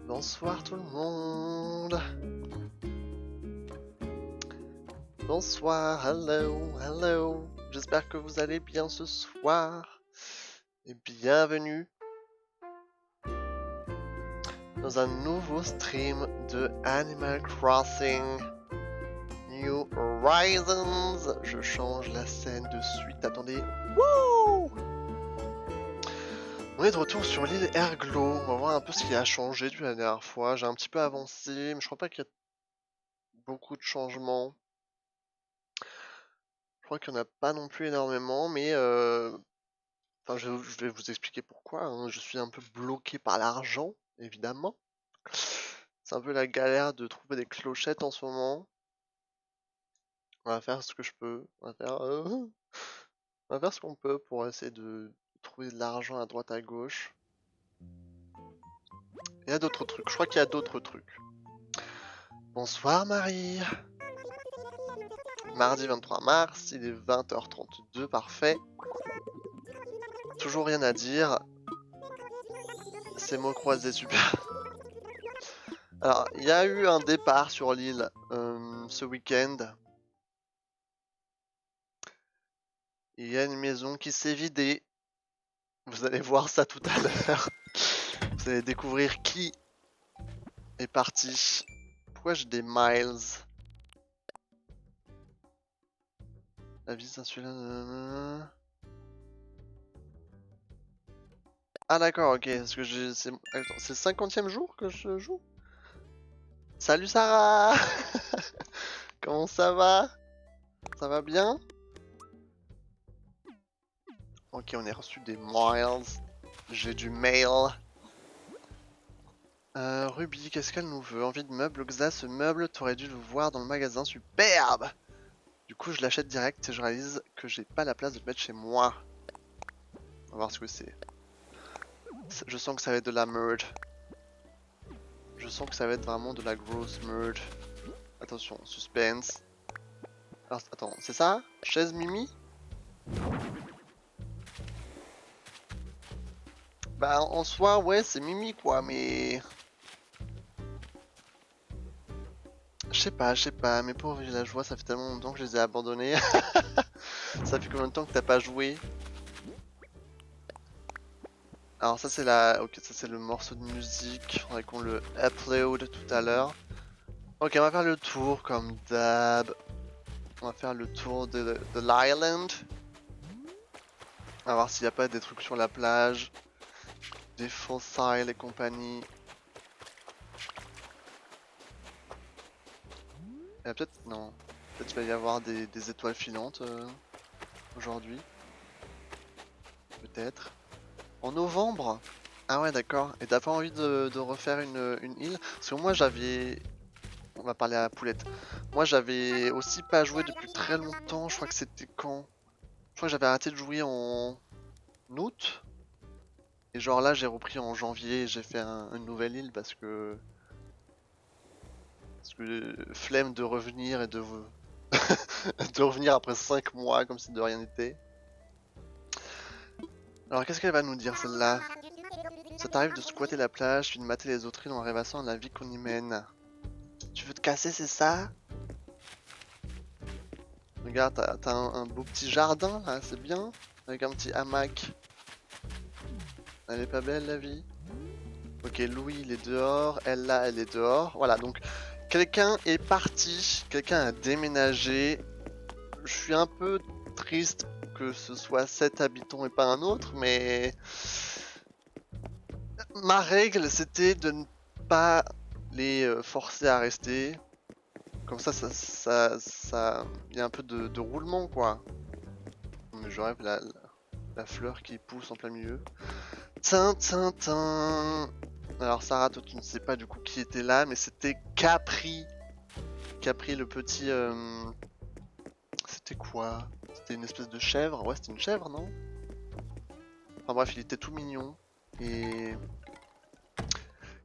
Bonsoir tout le monde. Bonsoir, hello. J'espère que vous allez bien ce soir. Et bienvenue dans un nouveau stream de Animal Crossing New Horizons. Je change la scène de suite, attendez. Wouh! On est de retour sur l'île Erglo. On va voir un peu ce qui a changé depuis la dernière fois. J'ai un petit peu avancé, mais je crois pas qu'il y a beaucoup de changements. Je crois qu'il n'y en a pas non plus énormément, mais enfin, je vais vous expliquer pourquoi. Hein. Je suis un peu bloqué par l'argent, évidemment. C'est un peu la galère de trouver des clochettes en ce moment. On va faire ce que je peux. On va faire ce qu'on peut pour essayer de trouver de l'argent à droite à gauche. Il y a d'autres trucs. Je crois qu'il y a d'autres trucs. Bonsoir Marie. Mardi 23 mars, il est 20h32, parfait. Toujours rien à dire. Ces mots croisés, super. Alors, il y a eu un départ sur l'île ce week-end. Il y a une maison qui s'est vidée. Vous allez voir ça tout à l'heure. Vous allez découvrir qui est parti. Pourquoi j'ai des miles? La vie insulaire. Ah d'accord, ok. Parce que c'est le 50e jour que je joue. Salut Sarah. Comment ça va? Ça va bien? Ok, on a reçu des miles. J'ai du mail. Ruby, qu'est-ce qu'elle nous veut? Envie de meuble, Oxa, ce meuble, t'aurais dû le voir dans le magasin, superbe! Du coup, je l'achète direct et je réalise que j'ai pas la place de le mettre chez moi. On va voir ce que c'est. Je sens que ça va être de la merde. Je sens que ça va être vraiment de la grosse merde. Attention, suspense. Alors, attends, c'est ça? Chaise Mimi? Bah, en soi, ouais, c'est Mimi quoi, mais... Je sais pas, mes pauvres villageois, ça fait tellement longtemps que je les ai abandonnés. Ça fait combien de temps que t'as pas joué? Alors ça c'est la... Ok, ça c'est le morceau de musique, faudrait qu'on le upload tout à l'heure. Ok, on va faire le tour comme d'hab. On va faire le tour de l'island. On va voir s'il n'y a pas des trucs sur la plage. Des fossiles et compagnie. Peut-être... Non. Peut-être qu'il va y avoir des étoiles filantes aujourd'hui. Peut-être. En novembre? Ah ouais d'accord. Et t'as pas envie de refaire une île? Parce que moi j'avais... On va parler à la poulette. Moi j'avais aussi pas joué depuis très longtemps. Je crois que c'était quand? Je crois que j'avais arrêté de jouer en août. Et genre là j'ai repris en janvier et j'ai fait une nouvelle île parce que... flemme de revenir et de... de revenir après 5 mois comme si de rien n'était. Alors qu'est-ce qu'elle va nous dire celle-là? Ça t'arrive de squatter la plage, puis de mater les autres îles en rêvassant la vie qu'on y mène. Tu veux te casser, c'est ça? Regarde, t'as un beau petit jardin là, c'est bien. Avec un petit hamac. Elle est pas belle la vie? Ok, Louis il est dehors, elle là elle est dehors. Voilà, donc quelqu'un est parti, quelqu'un a déménagé. Je suis un peu triste que ce soit 7 habitants et pas un autre, mais ma règle c'était de ne pas les forcer à rester. Comme ça, il y a un peu de roulement quoi. Mais je rêve la fleur qui pousse en plein milieu. Tintin. Alors Sarah, toi tu ne sais pas du coup qui était là, mais c'était Capri. Capri le petit... C'était quoi? C'était une espèce de chèvre? Ouais, c'était une chèvre, non? Enfin bref, il était tout mignon. Et...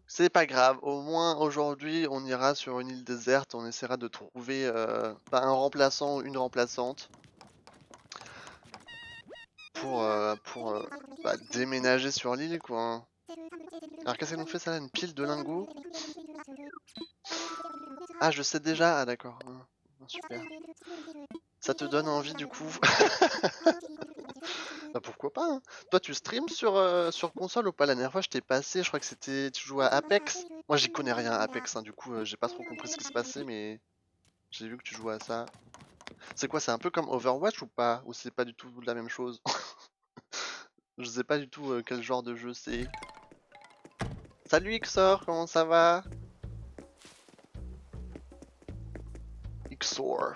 C'est pas grave, au moins aujourd'hui on ira sur une île déserte, on essaiera de trouver un remplaçant ou une remplaçante. Pour déménager sur l'île quoi. Alors qu'est-ce qu'elle nous fait ça là? Une pile de lingots? Ah je sais déjà, ah d'accord. Super. Ça te donne envie du coup? Bah pourquoi pas hein. Toi tu streams sur console ou pas? La dernière fois je t'ai passé, je crois que c'était... Tu jouais à Apex? Moi j'y connais rien à Apex hein, du coup j'ai pas trop compris ce qui se passait mais... J'ai vu que tu jouais à ça. C'est quoi, c'est un peu comme Overwatch ou pas? Ou c'est pas du tout la même chose? Je sais pas du tout quel genre de jeu c'est. Salut Xor, comment ça va? Xor.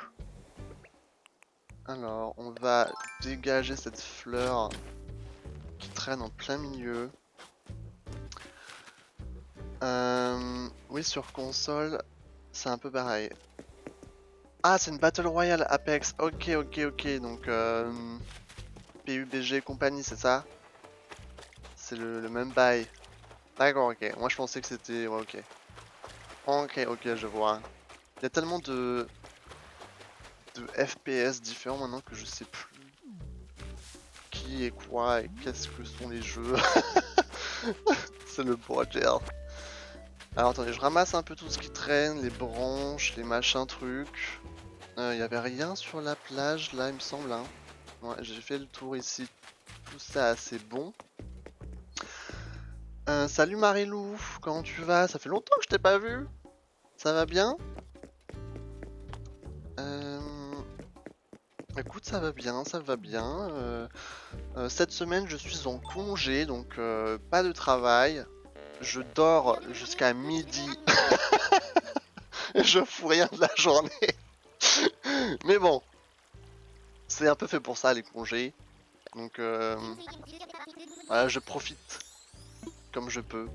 Alors, on va dégager cette fleur qui traîne en plein milieu. Oui, sur console, c'est un peu pareil. Ah, c'est une Battle Royale Apex. Ok, ok, ok. Donc, PUBG compagnie, c'est ça? C'est le même bail. D'accord, ok. Moi, je pensais que c'était... Ouais, ok. Ok, ok, je vois. Il y a tellement de FPS différents maintenant que je sais plus qui est quoi et qu'est-ce que sont les jeux. C'est le bordel. Alors attendez, je ramasse un peu tout ce qui traîne, les branches, les machins trucs. Il y avait rien sur la plage là, il me semble. Hein. Ouais, j'ai fait le tour ici. Tout ça, c'est bon. Salut Marilou, comment tu vas? Ça fait longtemps que je t'ai pas vu. Ça va bien? Écoute, ça va bien, ça va bien. Cette semaine, je suis en congé, donc pas de travail. Je dors jusqu'à midi. Je fous rien de la journée. Mais bon, c'est un peu fait pour ça, les congés. Donc voilà, je profite comme je peux.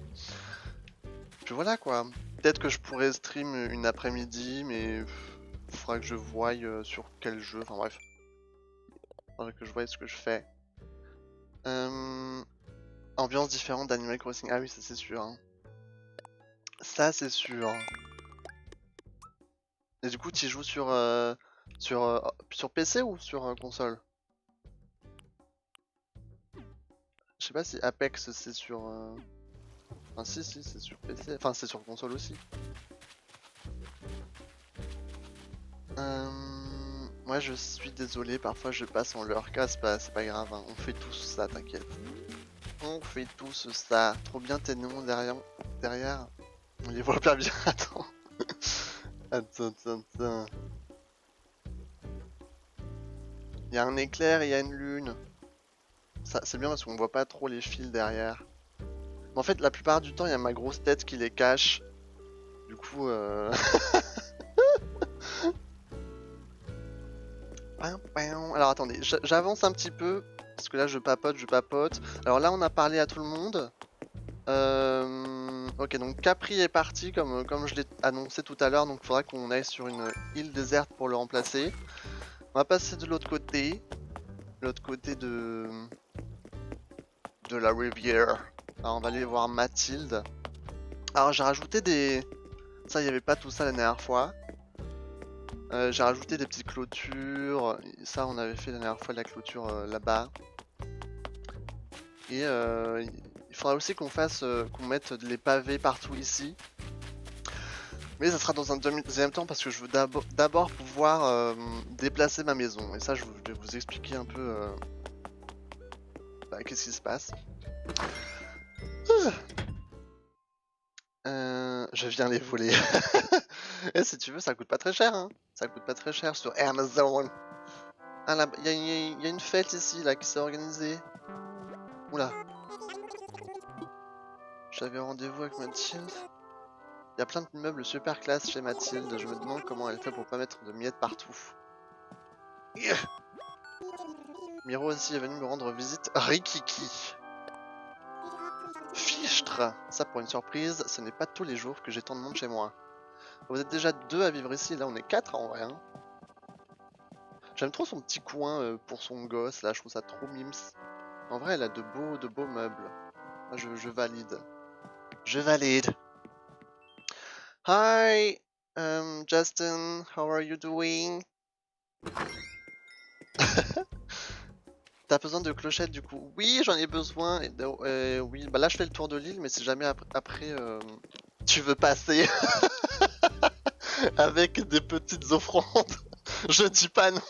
Puis voilà quoi. Peut-être que je pourrais stream une après-midi, mais il faudra que je voie sur quel jeu. Enfin bref, il faudra que je voie ce que je fais. Ambiance différente d'Animal Crossing. Ah oui, ça c'est sûr. Hein. Ça c'est sûr. Et du coup, tu joues sur PC ou sur console? Je sais pas si Apex c'est sur. Enfin, si, c'est sur PC. Enfin, c'est sur console aussi. Moi, je suis désolé, parfois je passe en leur cas, c'est pas grave. Hein. On fait tous ça, t'inquiète. On fait tous ça. Trop bien tes noms derrière. On les voit pas bien. Attends. Attends. Il y a un éclair et il y a une lune. Ça, c'est bien parce qu'on voit pas trop les fils derrière. Mais en fait, la plupart du temps, il y a ma grosse tête qui les cache. Du coup, Alors attendez, j'avance un petit peu. Parce que là, je papote. Alors là, on a parlé à tout le monde. Ok, donc Capri est parti comme je l'ai annoncé tout à l'heure. Donc il faudra qu'on aille sur une île déserte pour le remplacer. On va passer de l'autre côté. L'autre côté de la rivière. Alors on va aller voir Mathilde. Alors j'ai rajouté des... Ça, il n'y avait pas tout ça la dernière fois. J'ai rajouté des petites clôtures. Ça, on avait fait la dernière fois la clôture là-bas. Et il faudra aussi qu'on qu'on mette les pavés partout ici. Mais ça sera dans un deuxième temps parce que je veux d'abord pouvoir déplacer ma maison. Et ça, je vais vous expliquer un peu qu'est-ce qui se passe. Je viens les voler. Et si tu veux, ça coûte pas très cher. Hein. Ça coûte pas très cher sur Amazon. Ah là, il y a une fête ici là qui s'est organisée. Oula. J'avais rendez-vous avec Mathilde. Il y a plein de meubles super classe chez Mathilde. Je me demande comment elle fait pour pas mettre de miettes partout. Yeah. Miro aussi est venu me rendre visite. Rikiki. Fichtre. Ça pour une surprise, ce n'est pas tous les jours que j'ai tant de monde chez moi. Vous êtes déjà 2 à vivre ici, là on est 4 en vrai. Hein. J'aime trop son petit coin pour son gosse, là je trouve ça trop mims. En vrai elle a de beaux meubles. Moi, je valide. Je valide. Hi, Justin, how are you doing? T'as besoin de clochettes du coup? Oui, j'en ai besoin. Oui, bah là je fais le tour de l'île, mais si jamais après tu veux passer avec des petites offrandes, je dis pas non.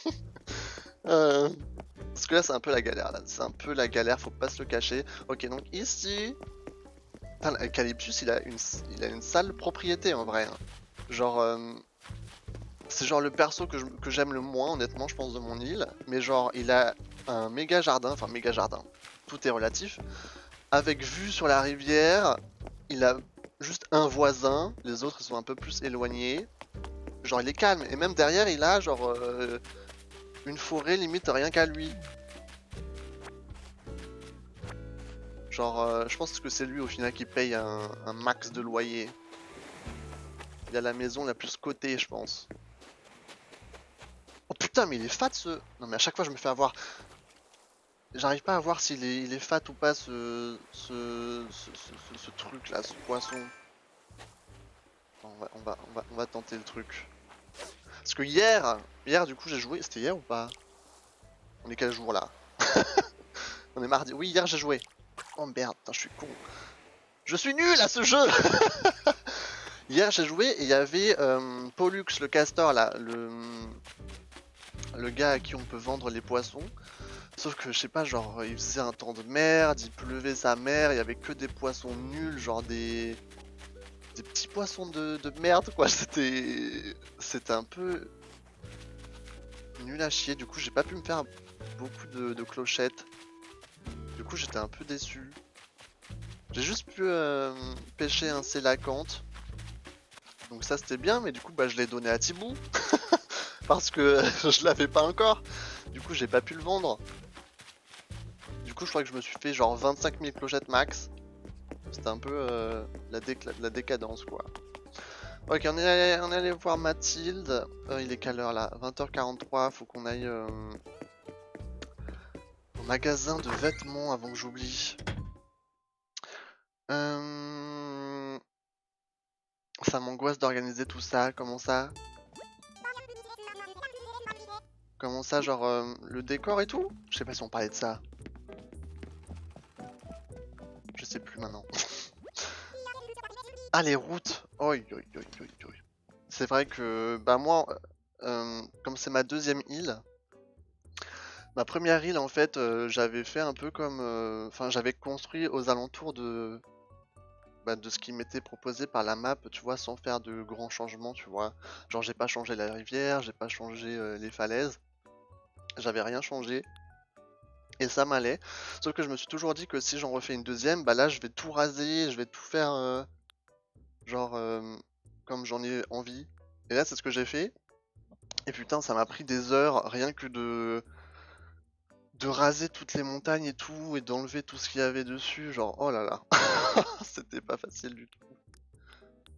Euh, Parce que là c'est un peu la galère là. C'est un peu la galère, faut pas se le cacher. Ok, donc ici. Putain, Calypsus il a une sale propriété en vrai, hein. Genre, c'est genre le perso que j'aime le moins, honnêtement, je pense, de mon île. Mais genre, il a un méga jardin, enfin méga jardin, tout est relatif. Avec vue sur la rivière, il a juste un voisin, les autres ils sont un peu plus éloignés. Genre, il est calme, et même derrière, il a genre une forêt limite rien qu'à lui. Genre, je pense que c'est lui au final qui paye un max de loyer. Il a la maison la plus cotée, je pense. Oh putain, mais il est fat ce. Non, mais à chaque fois, je me fais avoir. J'arrive pas à voir s'il il est fat ou pas ce truc là, ce poisson. On va tenter le truc. Parce que hier du coup j'ai joué, c'était hier ou pas? On est quel jour là? On est mardi. Oui, hier j'ai joué. Oh merde, putain, je suis con. Je suis nul à ce jeu. Hier j'ai joué et il y avait Pollux le castor là, le gars à qui on peut vendre les poissons. Sauf que je sais pas, genre il faisait un temps de merde, il pleuvait sa mère, il y avait que des poissons nuls, genre des petits poissons de merde quoi. C'était un peu nul à chier. Du coup j'ai pas pu me faire beaucoup de clochettes. Du coup j'étais un peu déçu. J'ai juste pu pêcher un sélacanthe. Donc ça c'était bien, mais du coup bah je l'ai donné à Thibaut. Parce que je l'avais pas encore. Du coup j'ai pas pu le vendre. Du coup je crois que je me suis fait genre 25 000 clochettes max. C'était un peu la décadence quoi. Ok, on est allé voir Mathilde. Il est quelle heure là? 20h43, faut qu'on aille au magasin de vêtements avant que j'oublie. Ça m'angoisse d'organiser tout ça. Comment ça? Comment ça, genre le décor et tout? Je sais pas si on parlait de ça. Je sais plus maintenant. Ah, les routes! Oi, oi, oi, oi, oi. C'est vrai que, bah moi, comme c'est ma deuxième île, ma première île en fait, j'avais fait un peu comme, enfin j'avais construit aux alentours de ce qui m'était proposé par la map, tu vois, sans faire de grands changements, tu vois. Genre j'ai pas changé la rivière, j'ai pas changé les falaises, j'avais rien changé. Et ça m'allait. Sauf que je me suis toujours dit que si j'en refais une deuxième, bah là je vais tout raser, je vais tout faire genre comme j'en ai envie. Et là c'est ce que j'ai fait. Et putain ça m'a pris des heures rien que de raser toutes les montagnes et tout et d'enlever tout ce qu'il y avait dessus. Genre oh là là. C'était pas facile du tout.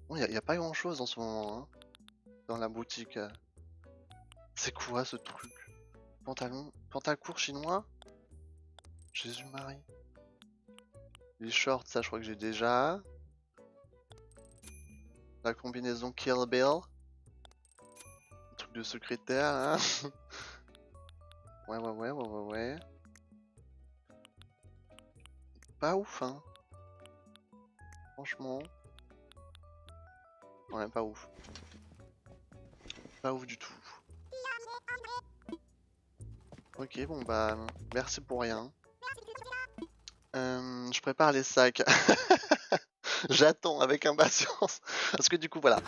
Bon, y a pas grand chose en ce moment hein, dans la boutique. C'est quoi ce truc? Pantalcourt chinois? Jésus-Marie. Les shorts, ça je crois que j'ai déjà. La combinaison Kill Bill. Un truc de secrétaire hein. Ouais. Pas ouf hein. Franchement. Ouais, pas ouf. Pas ouf du tout. Ok, bon bah, merci pour rien. Je prépare les sacs. J'attends avec impatience. Parce que du coup, voilà.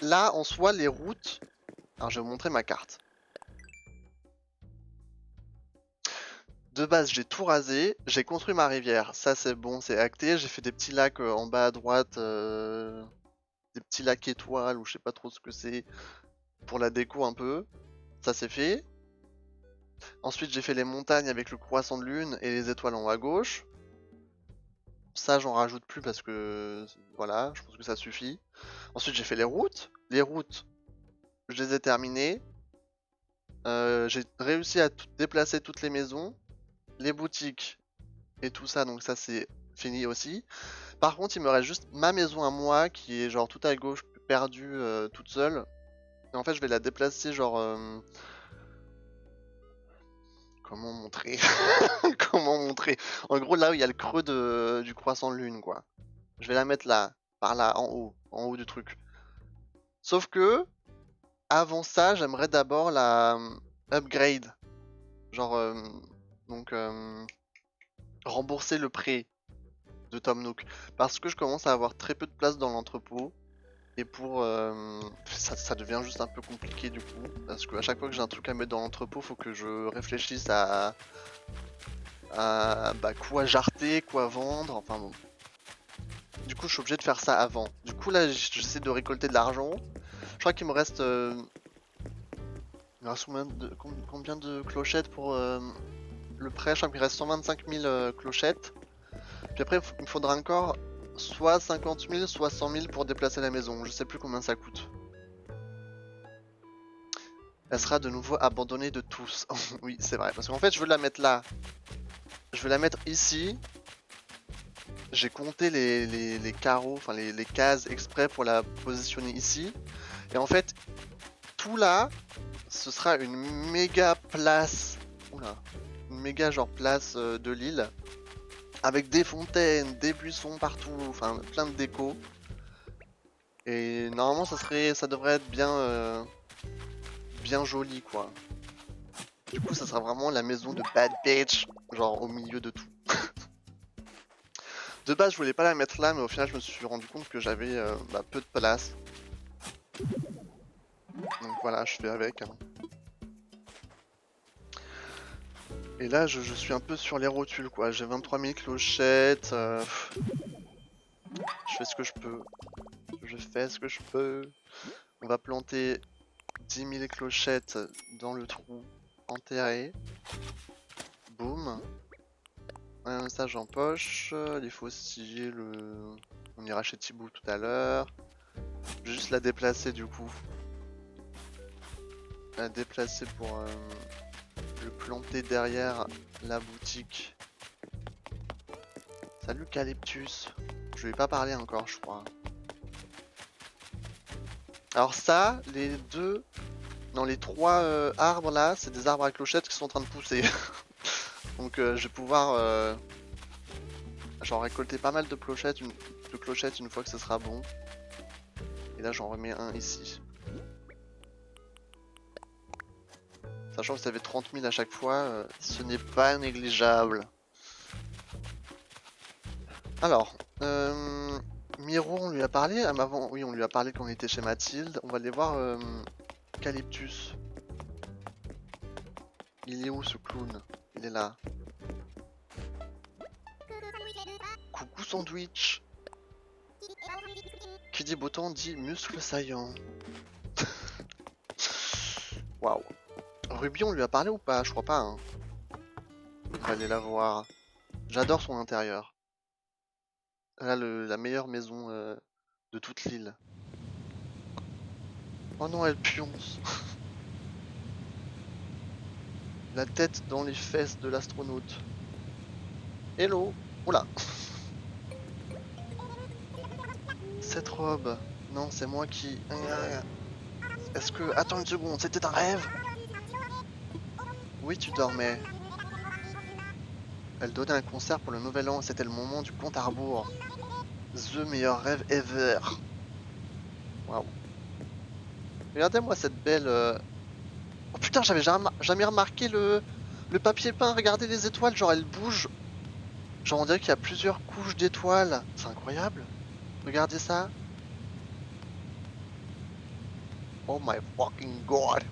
Là, en soi, les routes... Alors, je vais vous montrer ma carte. De base, j'ai tout rasé. J'ai construit ma rivière. Ça, c'est bon, c'est acté. J'ai fait des petits lacs en bas à droite. Des petits lacs étoiles, ou je sais pas trop ce que c'est. Pour la déco un peu. Ça, c'est fait. Ensuite, j'ai fait les montagnes avec le croissant de lune et les étoiles en haut à gauche. Ça, j'en rajoute plus parce que voilà, je pense que ça suffit. Ensuite, j'ai fait les routes. Les routes, je les ai terminées. J'ai réussi à déplacer toutes les maisons, les boutiques et tout ça, donc ça c'est fini aussi. Par contre, il me reste juste ma maison à moi qui est genre tout à gauche, perdue toute seule. Et en fait, je vais la déplacer genre comment montrer? Comment montrer? En gros, là où il y a le creux du croissant de lune, quoi. Je vais la mettre là, par là, en haut du truc. Sauf que, avant ça, j'aimerais d'abord la upgrade. Genre, donc, rembourser le prêt de Tom Nook. Parce que je commence à avoir très peu de place dans l'entrepôt. Et pour ça devient juste un peu compliqué du coup, parce qu'à chaque fois que j'ai un truc à mettre dans l'entrepôt, faut que je réfléchisse à bah, quoi jarter, quoi vendre, enfin bon. Du coup je suis obligé de faire ça avant. Du coup là j'essaie de récolter de l'argent. Je crois qu'il me reste combien de clochettes pour le prêt. Je crois qu'il me reste 125 000 clochettes. Puis après il me faudra encore soit 50 000, soit 100 000 pour déplacer la maison. Je sais plus combien ça coûte. Elle sera de nouveau abandonnée de tous. Oui, c'est vrai. Parce qu'en fait, je veux la mettre là. Je veux la mettre ici. J'ai compté les carreaux, enfin les cases exprès pour la positionner ici. Et en fait, tout là, ce sera une méga place. Oula. Une méga genre place de l'île. Avec des fontaines, des buissons partout. Enfin, plein de déco. Et normalement, ça devrait être bien... bien joli quoi. Du coup ça sera vraiment la maison de Bad Bitch, genre au milieu de tout. De base je voulais pas la mettre là, mais au final je me suis rendu compte que j'avais bah, peu de place. Donc voilà, je fais avec. Hein. Et là je suis un peu sur les rotules quoi, j'ai 23 000 clochettes. Je fais ce que je peux. Je fais ce que je peux. On va planter 10 000 clochettes dans le trou enterré. Boum. Un message en poche, les faucilles, on ira chez Thibaut tout à l'heure. Je vais juste la déplacer du coup. La déplacer pour le planter derrière la boutique. Salut Calyptus. Je lui ai pas parlé encore je crois. Alors ça, les deux... Non, les trois arbres là, c'est des arbres à clochettes qui sont en train de pousser. Donc je vais pouvoir... j'en récolter pas mal de clochettes une fois que ce sera bon. Et là j'en remets un ici. Sachant que ça fait 30 000 à chaque fois, ce n'est pas négligeable. Alors, Miro on lui a parlé avant, oui on lui a parlé quand on était chez Mathilde. On va aller voir Calyptus. Il est où ce clown? Il est là. Coucou sandwich. Qui dit beau temps dit muscle saillant. Waouh. Ruby, on lui a parlé ou pas? Je crois pas. Hein. On va aller la voir. J'adore son intérieur. Elle a la meilleure maison de toute l'île. Oh non, elle pionce. La tête dans les fesses de l'astronaute. Hello. Oula. Cette robe. Non, c'est moi qui... Est-ce que... Attends une seconde, c'était un rêve? Oui, tu dormais. Elle donnait un concert pour le nouvel an, c'était le moment du compte à rebours. The meilleur rêve ever. Waouh. Regardez-moi cette belle... Oh putain, j'avais jamais remarqué le papier peint. Regardez les étoiles, genre elles bougent. Genre on dirait qu'il y a plusieurs couches d'étoiles. C'est incroyable. Regardez ça. Oh my fucking god.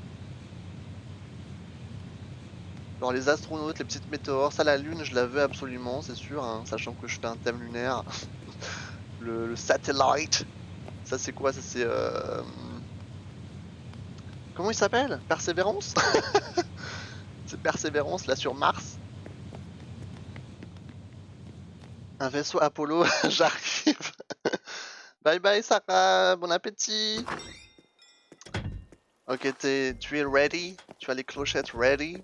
Genre les astronautes, les petites météores, ça la lune je la veux absolument, c'est sûr, hein, sachant que je fais un thème lunaire. le satellite. Ça c'est quoi? Ça c'est... Comment il s'appelle? Persévérance. C'est Persévérance là sur Mars. Un vaisseau Apollo, j'arrive. Bye bye Sarah, bon appétit. Ok, tu es ready? Tu as les clochettes ready?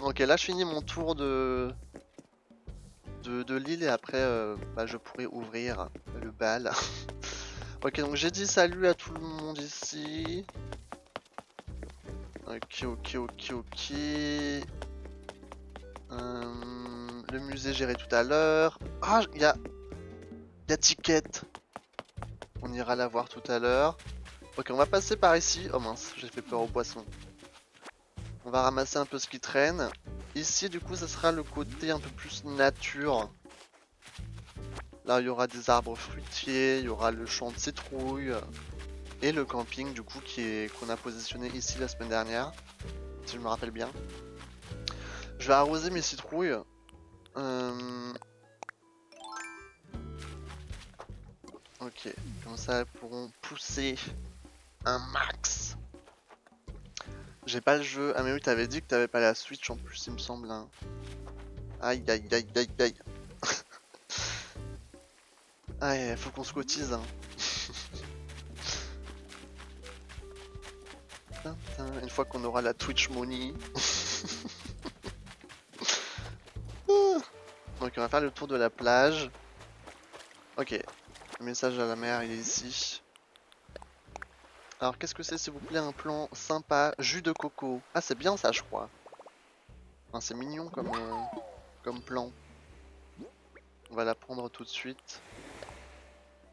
Ok, là je finis mon tour de l'île et après bah, je pourrai ouvrir le bal. Ok, donc j'ai dit salut à tout le monde ici. Ok. Le musée géré tout à l'heure. Ah, il y a Ticket. On ira la voir tout à l'heure. Ok, on va passer par ici. Oh mince, j'ai fait peur aux poissons. On va ramasser un peu ce qui traîne. Ici, du coup, ça sera le côté un peu plus nature. Là, il y aura des arbres fruitiers, il y aura le champ de citrouilles et le camping, du coup, qu'on a positionné ici la semaine dernière, si je me rappelle bien. Je vais arroser mes citrouilles. Ok, comme ça, elles pourront pousser un max. J'ai pas le jeu. Ah mais oui, t'avais dit que t'avais pas la Switch en plus, il me semble. Hein. Aïe aïe aïe aïe aïe. Ah, faut qu'on se cotise. Hein. Une fois qu'on aura la Twitch Money. Donc on va faire le tour de la plage. Ok, le message à la mer il est ici. Alors qu'est-ce que c'est s'il vous plaît? Un plan sympa, jus de coco. Ah c'est bien ça je crois. Enfin, c'est mignon comme plan. On va la prendre tout de suite.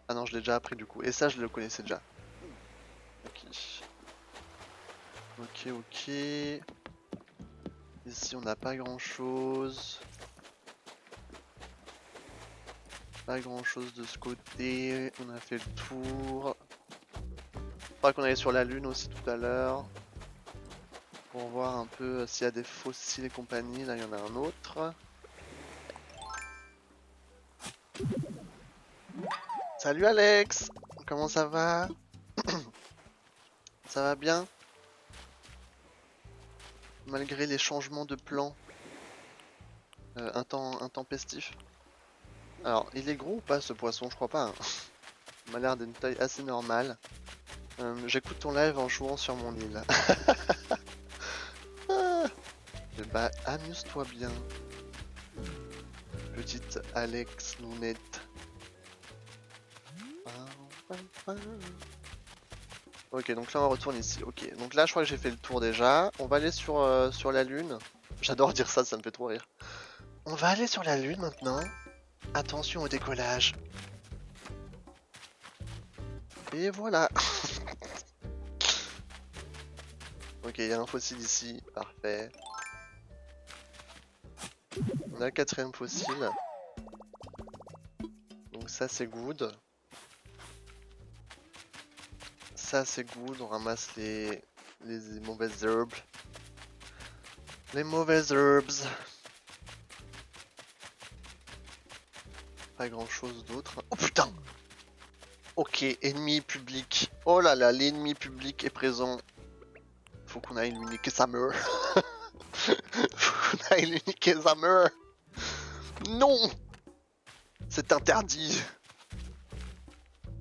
Ah non je l'ai déjà appris du coup. Et ça je le connaissais déjà. Ok. Ok ok. Ici on n'a pas grand chose. Pas grand chose de ce côté. On a fait le tour. Faudra qu'on aille sur la lune aussi tout à l'heure. Pour voir un peu s'il y a des fossiles et compagnie. Là il y en a un autre. Salut Alex! Comment ça va? Ça va bien? Malgré les changements de plan intempestifs. Alors, il est gros ou pas ce poisson? Je crois pas. Hein. Il m'a l'air d'une taille assez normale. J'écoute ton live en jouant sur mon île. Bah, amuse-toi bien. Petite Alex Nounette. Ok, donc là on retourne ici. Ok, donc là je crois que j'ai fait le tour déjà. On va aller sur la lune. J'adore dire ça, ça me fait trop rire. On va aller sur la lune maintenant. Attention au décollage. Et voilà. Ok, il y a un fossile ici. Parfait. On a le quatrième fossile. Donc ça c'est good. Ça c'est good. On ramasse les mauvaises herbes. Les mauvaises herbes. Pas grand chose d'autre. Oh putain! Ok, ennemi public. Oh là là, l'ennemi public est présent. Faut qu'on aille lui niquer sa mère. Faut qu'on aille lui niquer sa mère. Non! C'est interdit.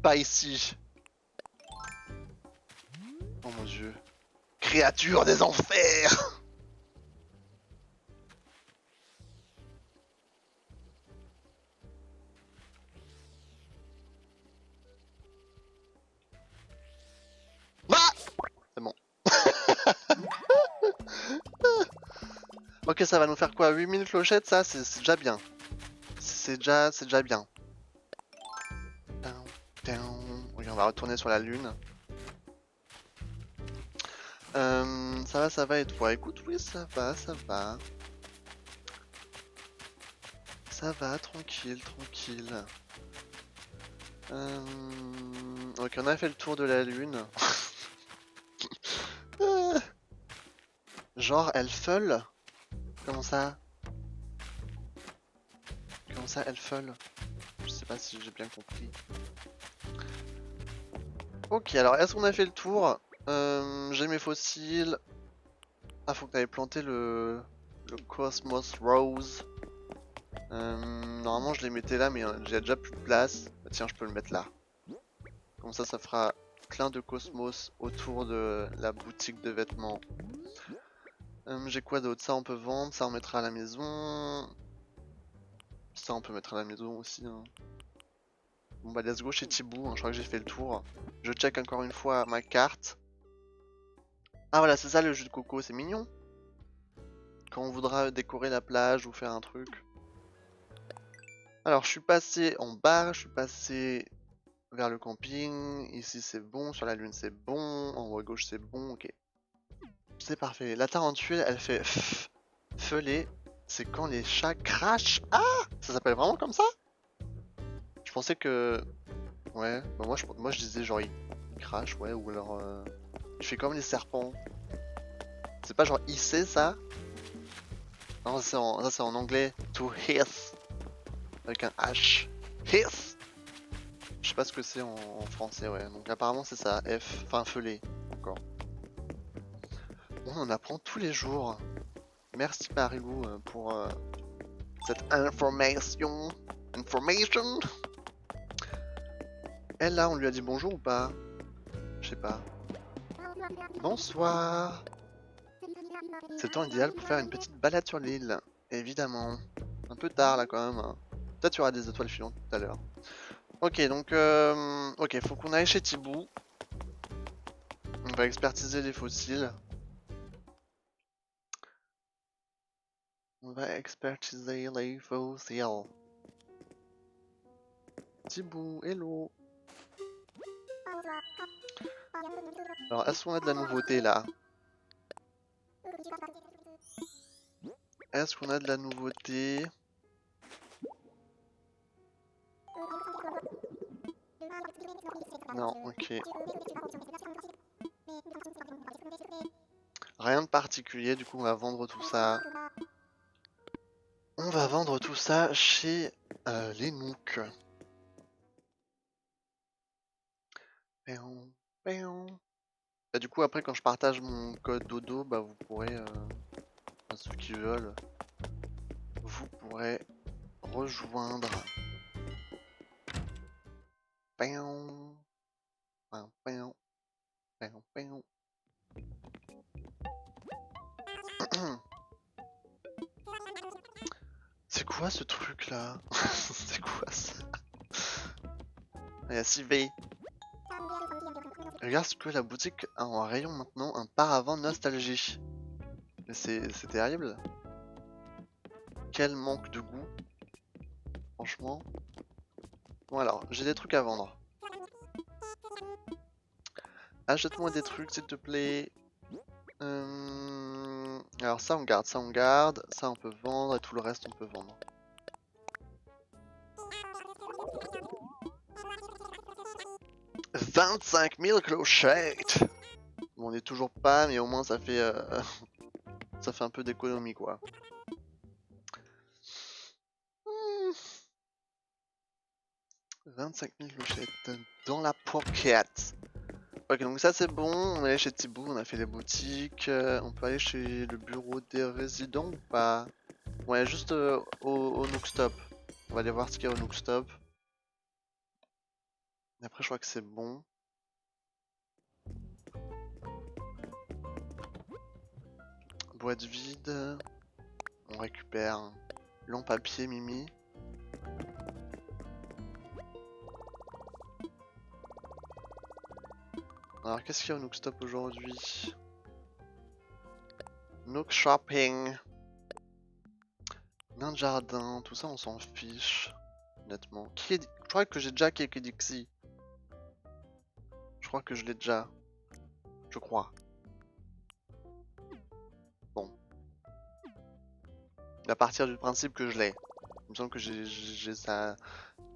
Pas ici. Oh mon dieu. Créature des enfers! Ah! C'est bon. Ok, ça va nous faire quoi? 8000 clochettes, ça, c'est déjà bien. C'est déjà bien. Ok, on va retourner sur la lune. Ça va et toi? Écoute, oui, ça va, ça va. Ça va, tranquille, tranquille. Ok, on a fait le tour de la lune. Genre, elle feule? Comment ça? Comment ça, elle feule? Je sais pas si j'ai bien compris. Ok, alors est-ce qu'on a fait le tour? J'ai mes fossiles. Ah, faut que t'ailles planter le Cosmos Rose. Normalement, je les mettais là, mais j'ai déjà plus de place. Bah, tiens, je peux le mettre là. Comme ça fera plein de cosmos autour de la boutique de vêtements. J'ai quoi d'autre? Ça, on peut vendre. Ça, on mettra à la maison. Ça, on peut mettre à la maison aussi. Hein. Bon, bah, let's go chez Thibaut. Hein. Je crois que j'ai fait le tour. Je check encore une fois ma carte. Ah, voilà, c'est ça le jus de coco. C'est mignon. quand on voudra décorer la plage ou faire un truc. Alors je suis passé en bas, je suis passé vers le camping. Ici c'est bon, sur la lune c'est bon, en haut à gauche c'est bon, ok. C'est parfait. La tarentule elle fait feuler. C'est quand les chats crachent. Ah, ça s'appelle vraiment comme ça? Je pensais que... Ouais, bah moi je disais genre il crache, ouais, ou alors... Il fait comme les serpents. C'est pas genre hisser ça? Non, ça c'est en anglais. To hiss. Avec un H. Hiss! Je sais pas ce que c'est en français, ouais. Donc apparemment c'est ça, F. Enfin, feuler. Encore. Bon, on apprend tous les jours. Merci Marilou pour cette information. Information! Elle là, on lui a dit bonjour ou pas? Je sais pas. Bonsoir! C'est le temps idéal pour faire une petite balade sur l'île. Évidemment. Un peu tard là quand même. Peut-être tu auras des étoiles filantes tout à l'heure. Ok, donc ok, faut qu'on aille chez Thibou. On va expertiser les fossiles. On va expertiser les fossiles. Thibou, hello. Alors, est-ce qu'on a de la nouveauté là? Est-ce qu'on a de la nouveauté? Non, ok. Rien de particulier, du coup on va vendre tout ça. On va vendre tout ça chez les Nooks. Bah, du coup après quand je partage mon code dodo, bah vous pourrez, ceux qui veulent, vous pourrez rejoindre. C'est quoi ce truc là? C'est quoi ça? Il y a 6V. Regarde ce que la boutique a en rayon maintenant, un paravent nostalgie. Mais c'est terrible. Quel manque de goût. Franchement. Bon alors, j'ai des trucs à vendre. Achète-moi des trucs s'il te plaît. Alors ça on garde, ça on garde. Ça on peut vendre et tout le reste on peut vendre. « 25 000 clochettes !» Bon, on est toujours pas, mais au moins ça fait ça fait un peu d'économie quoi. 25 000 clochettes dans la pocket. Ok, donc ça c'est bon, on est allé chez Thibou, on a fait les boutiques, on peut aller chez le bureau des résidents ou pas? Ouais, juste au Nookstop. On va aller voir ce qu'il y a au Nookstop. Et après je crois que c'est bon. Boîte vide. On récupère. Lampe à pied, Mimi. Alors qu'est-ce qu'il y a au Nookstop aujourd'hui? Nook Shopping. Nain de jardin, tout ça on s'en fiche. Honnêtement. Je crois que j'ai déjà Keke Dixie. Je crois que je l'ai déjà. Je crois. Bon. À partir du principe que je l'ai. Il me semble que j'ai ça.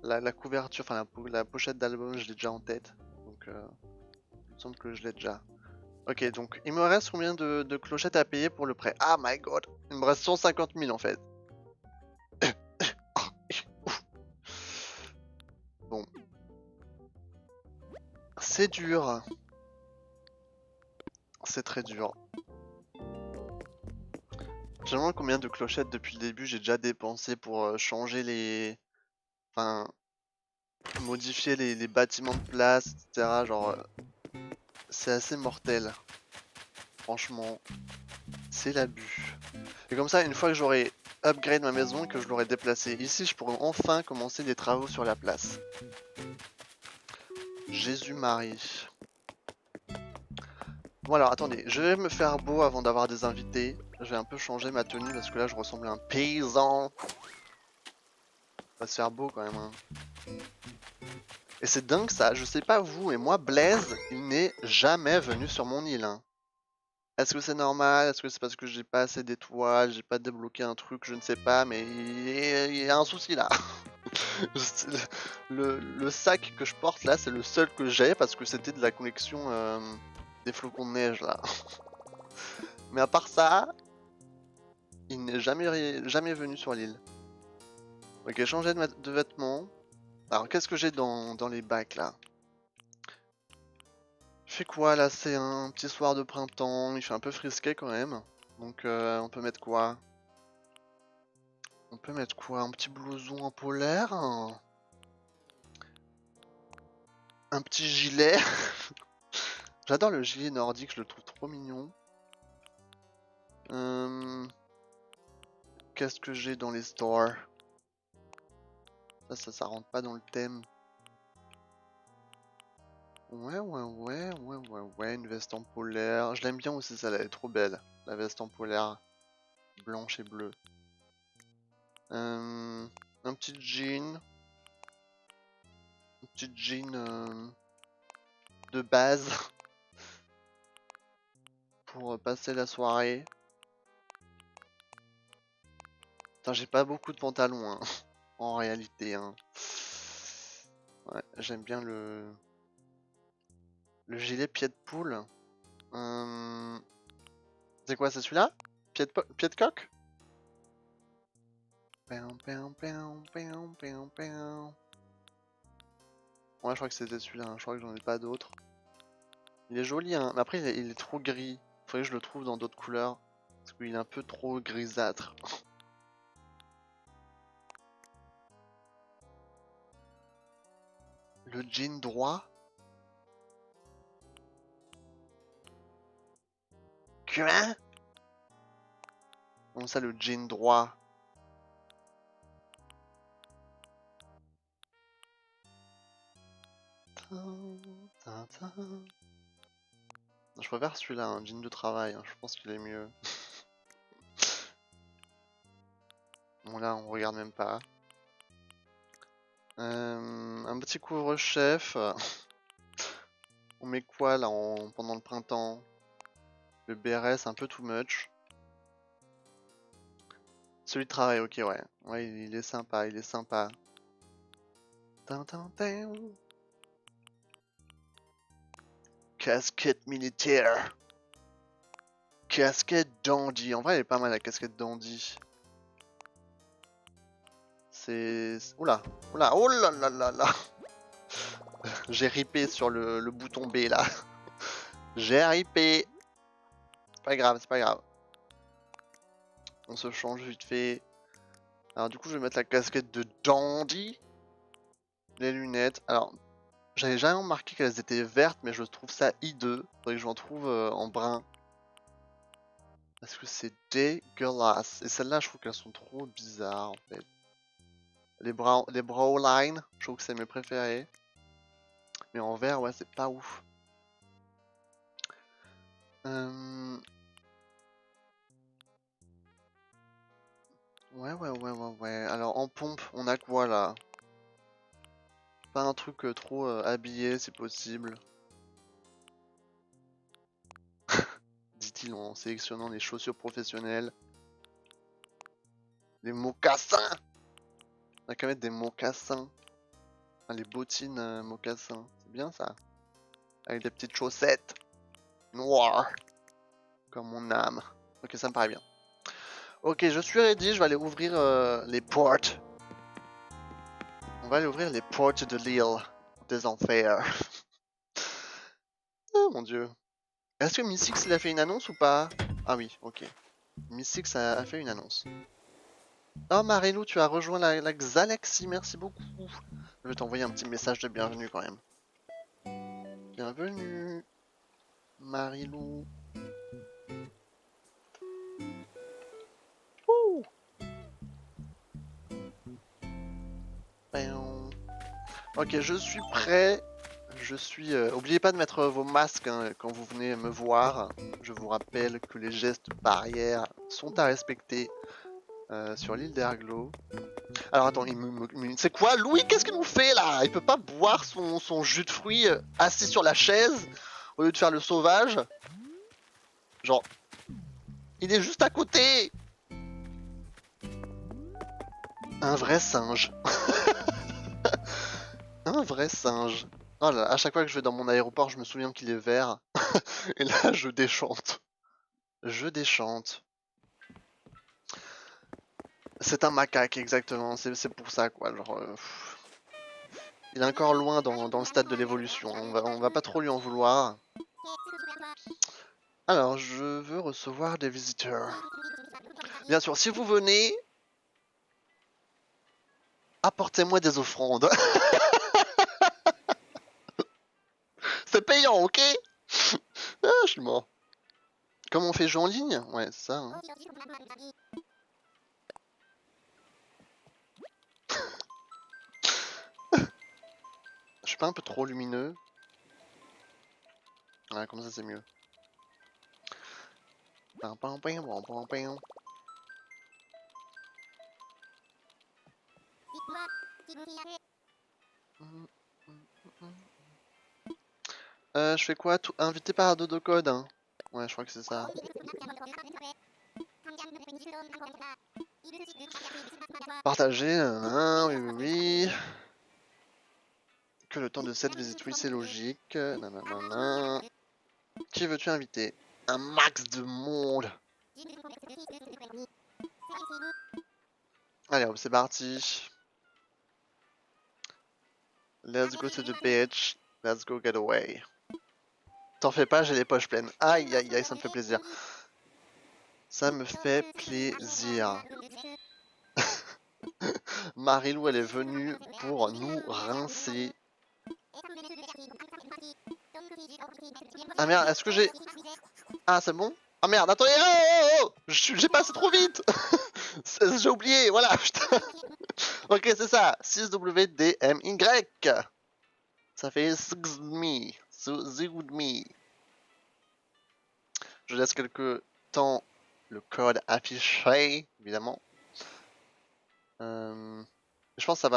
La couverture, enfin la pochette d'album, je l'ai déjà en tête. Donc il me semble que je l'ai déjà. Ok, donc il me reste combien de clochettes à payer pour le prêt? Ah my god! Il me reste 150 000 en fait. Bon. C'est dur. C'est très dur. Je me demande combien de clochettes depuis le début j'ai déjà dépensé pour changer les... Enfin... Modifier les bâtiments de place, etc. Genre... c'est assez mortel. Franchement. C'est l'abus. Et comme ça, une fois que j'aurai upgrade ma maison et que je l'aurai déplacée ici, je pourrai enfin commencer les travaux sur la place. Jésus-Marie. Bon alors attendez, je vais me faire beau avant d'avoir des invités. Je vais un peu changer ma tenue parce que là je ressemble à un paysan. On va se faire beau quand même, hein. Et c'est dingue ça, je sais pas vous, mais moi Blaise, il n'est jamais venu sur mon île, hein. Est-ce que c'est normal? Est-ce que c'est parce que j'ai pas assez d'étoiles, j'ai pas débloqué un truc, je ne sais pas, mais il y a un souci là. Le sac que je porte là, c'est le seul que j'ai parce que c'était de la collection des flocons de neige là. Mais à part ça, il n'est jamais venu sur l'île. Ok, changer de vêtements. Alors, qu'est-ce que j'ai dans les bacs là? Il fait quoi là? C'est un petit soir de printemps, il fait un peu frisqué quand même. Donc, on peut mettre quoi? On peut mettre quoi? Un petit blouson en polaire? Un petit gilet? J'adore le gilet nordique, je le trouve trop mignon. Qu'est-ce que j'ai dans les stores? Ça rentre pas dans le thème. Ouais, une veste en polaire. Je l'aime bien aussi, ça, elle est trop belle. La veste en polaire, blanche et bleue. Un petit jean. Un petit jean de base. Pour passer la soirée. Putain, j'ai pas beaucoup de pantalons, hein, en réalité, hein. Ouais, j'aime bien le gilet pied de poule. C'est quoi, c'est celui-là? Pied de coq? Ouais, je crois que c'était celui-là, hein. Je crois que j'en ai pas d'autres. Il est joli, hein, mais après il est trop gris. Faudrait que je le trouve dans d'autres couleurs. Parce qu'il est un peu trop grisâtre. Le jean droit? Quoi? Comment ça, le jean droit? Je préfère celui-là, un jean de travail, hein. Je pense qu'il est mieux. Bon là, on regarde même pas. Un petit couvre-chef. On met quoi là pendant le printemps? Le béret, c'est un peu too much. Celui de travail, ok, ouais. Ouais, il est sympa, il est sympa. Casquette militaire. Casquette dandy. En vrai, elle est pas mal la casquette dandy. C'est... Oula, oula, oh là là là là. J'ai ripé sur le bouton B là. J'ai ripé. C'est pas grave, c'est pas grave. On se change vite fait. Alors du coup, je vais mettre la casquette de dandy. Les lunettes. Alors, j'avais jamais remarqué qu'elles étaient vertes, mais je trouve ça hideux. Faudrait que j'en trouve en brun. Parce que c'est dégueulasse. Et celles-là, je trouve qu'elles sont trop bizarres en fait. Les brow lines, je trouve que c'est mes préférés. Mais en vert, ouais, c'est pas ouf. Ouais. Alors en pompe, on a quoi là? Pas un truc trop habillé, si possible. Dit-il en sélectionnant les chaussures professionnelles. Les mocassins! On a qu'à mettre des mocassins. Enfin, les bottines mocassins. C'est bien ça. Avec des petites chaussettes noires. Comme mon âme. Ok, ça me paraît bien. Ok, je suis ready. Je vais aller ouvrir les portes. On va aller ouvrir les portes de l'île des enfers. Oh mon dieu. Est-ce que Mystix il a fait une annonce ou pas? Ah oui, ok. Mystix a fait une annonce. Oh Marilou, tu as rejoint la Galaxie, merci beaucoup. Je vais t'envoyer un petit message de bienvenue quand même. Bienvenue, Marilou. Ouh. Ok, je suis prêt. je suis... Oubliez pas de mettre vos masques hein, quand vous venez me voir. Je vous rappelle que les gestes barrières sont à respecter sur l'île d'Erglo. Alors attends, c'est quoi Louis, qu'est-ce qu'il nous fait là? Il peut pas boire son jus de fruits assis sur la chaise au lieu de faire le sauvage? Genre, il est juste à côté. Un vrai singe. Un vrai singe. Oh là, à chaque fois que je vais dans mon aéroport, je me souviens qu'il est vert. Et là, je déchante. Je déchante. C'est un macaque, exactement. C'est pour ça, quoi. Genre, il est encore loin dans le stade de l'évolution. On va pas trop lui en vouloir. Alors, je veux recevoir des visiteurs. Bien sûr, si vous venez, apportez-moi des offrandes. C'est payant, ok? Ah, je suis mort. Comme on fait jeu en ligne? Ouais, c'est ça. Hein. Je suis pas un peu trop lumineux? Ouais, comme ça c'est mieux. Je fais quoi? Invité par Dodocode hein. Ouais, je crois que c'est ça. Partager, oui, oui, oui. Que le temps de cette visite, oui, c'est logique. Nanana. Qui veux-tu inviter? Un max de monde. Allez hop, c'est parti. Let's go to the beach. Let's go get away. T'en fais pas, j'ai les poches pleines. Aïe, aïe, aïe, ça me fait plaisir. Ça me fait plaisir. Marilou, elle est venue pour nous rincer. Ah merde, est-ce que j'ai... Ah, c'est bon? Ah merde, attendez, oh, oh, oh j'ai passé trop vite. J'ai oublié, voilà, putain. Ok, c'est ça, 6WDMY. Ça fait Zigme. Zigme. Je laisse quelques temps le code affiché, évidemment. Je pense que ça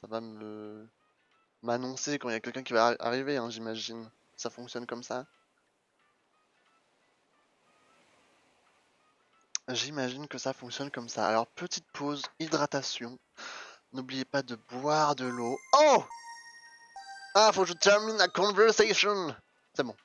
va m'annoncer quand il y a quelqu'un qui va arriver, hein, j'imagine. Ça fonctionne comme ça. J'imagine que ça fonctionne comme ça. Alors, petite pause, hydratation. N'oubliez pas de boire de l'eau. Oh! Ah, faut que je termine la conversation. C'est bon.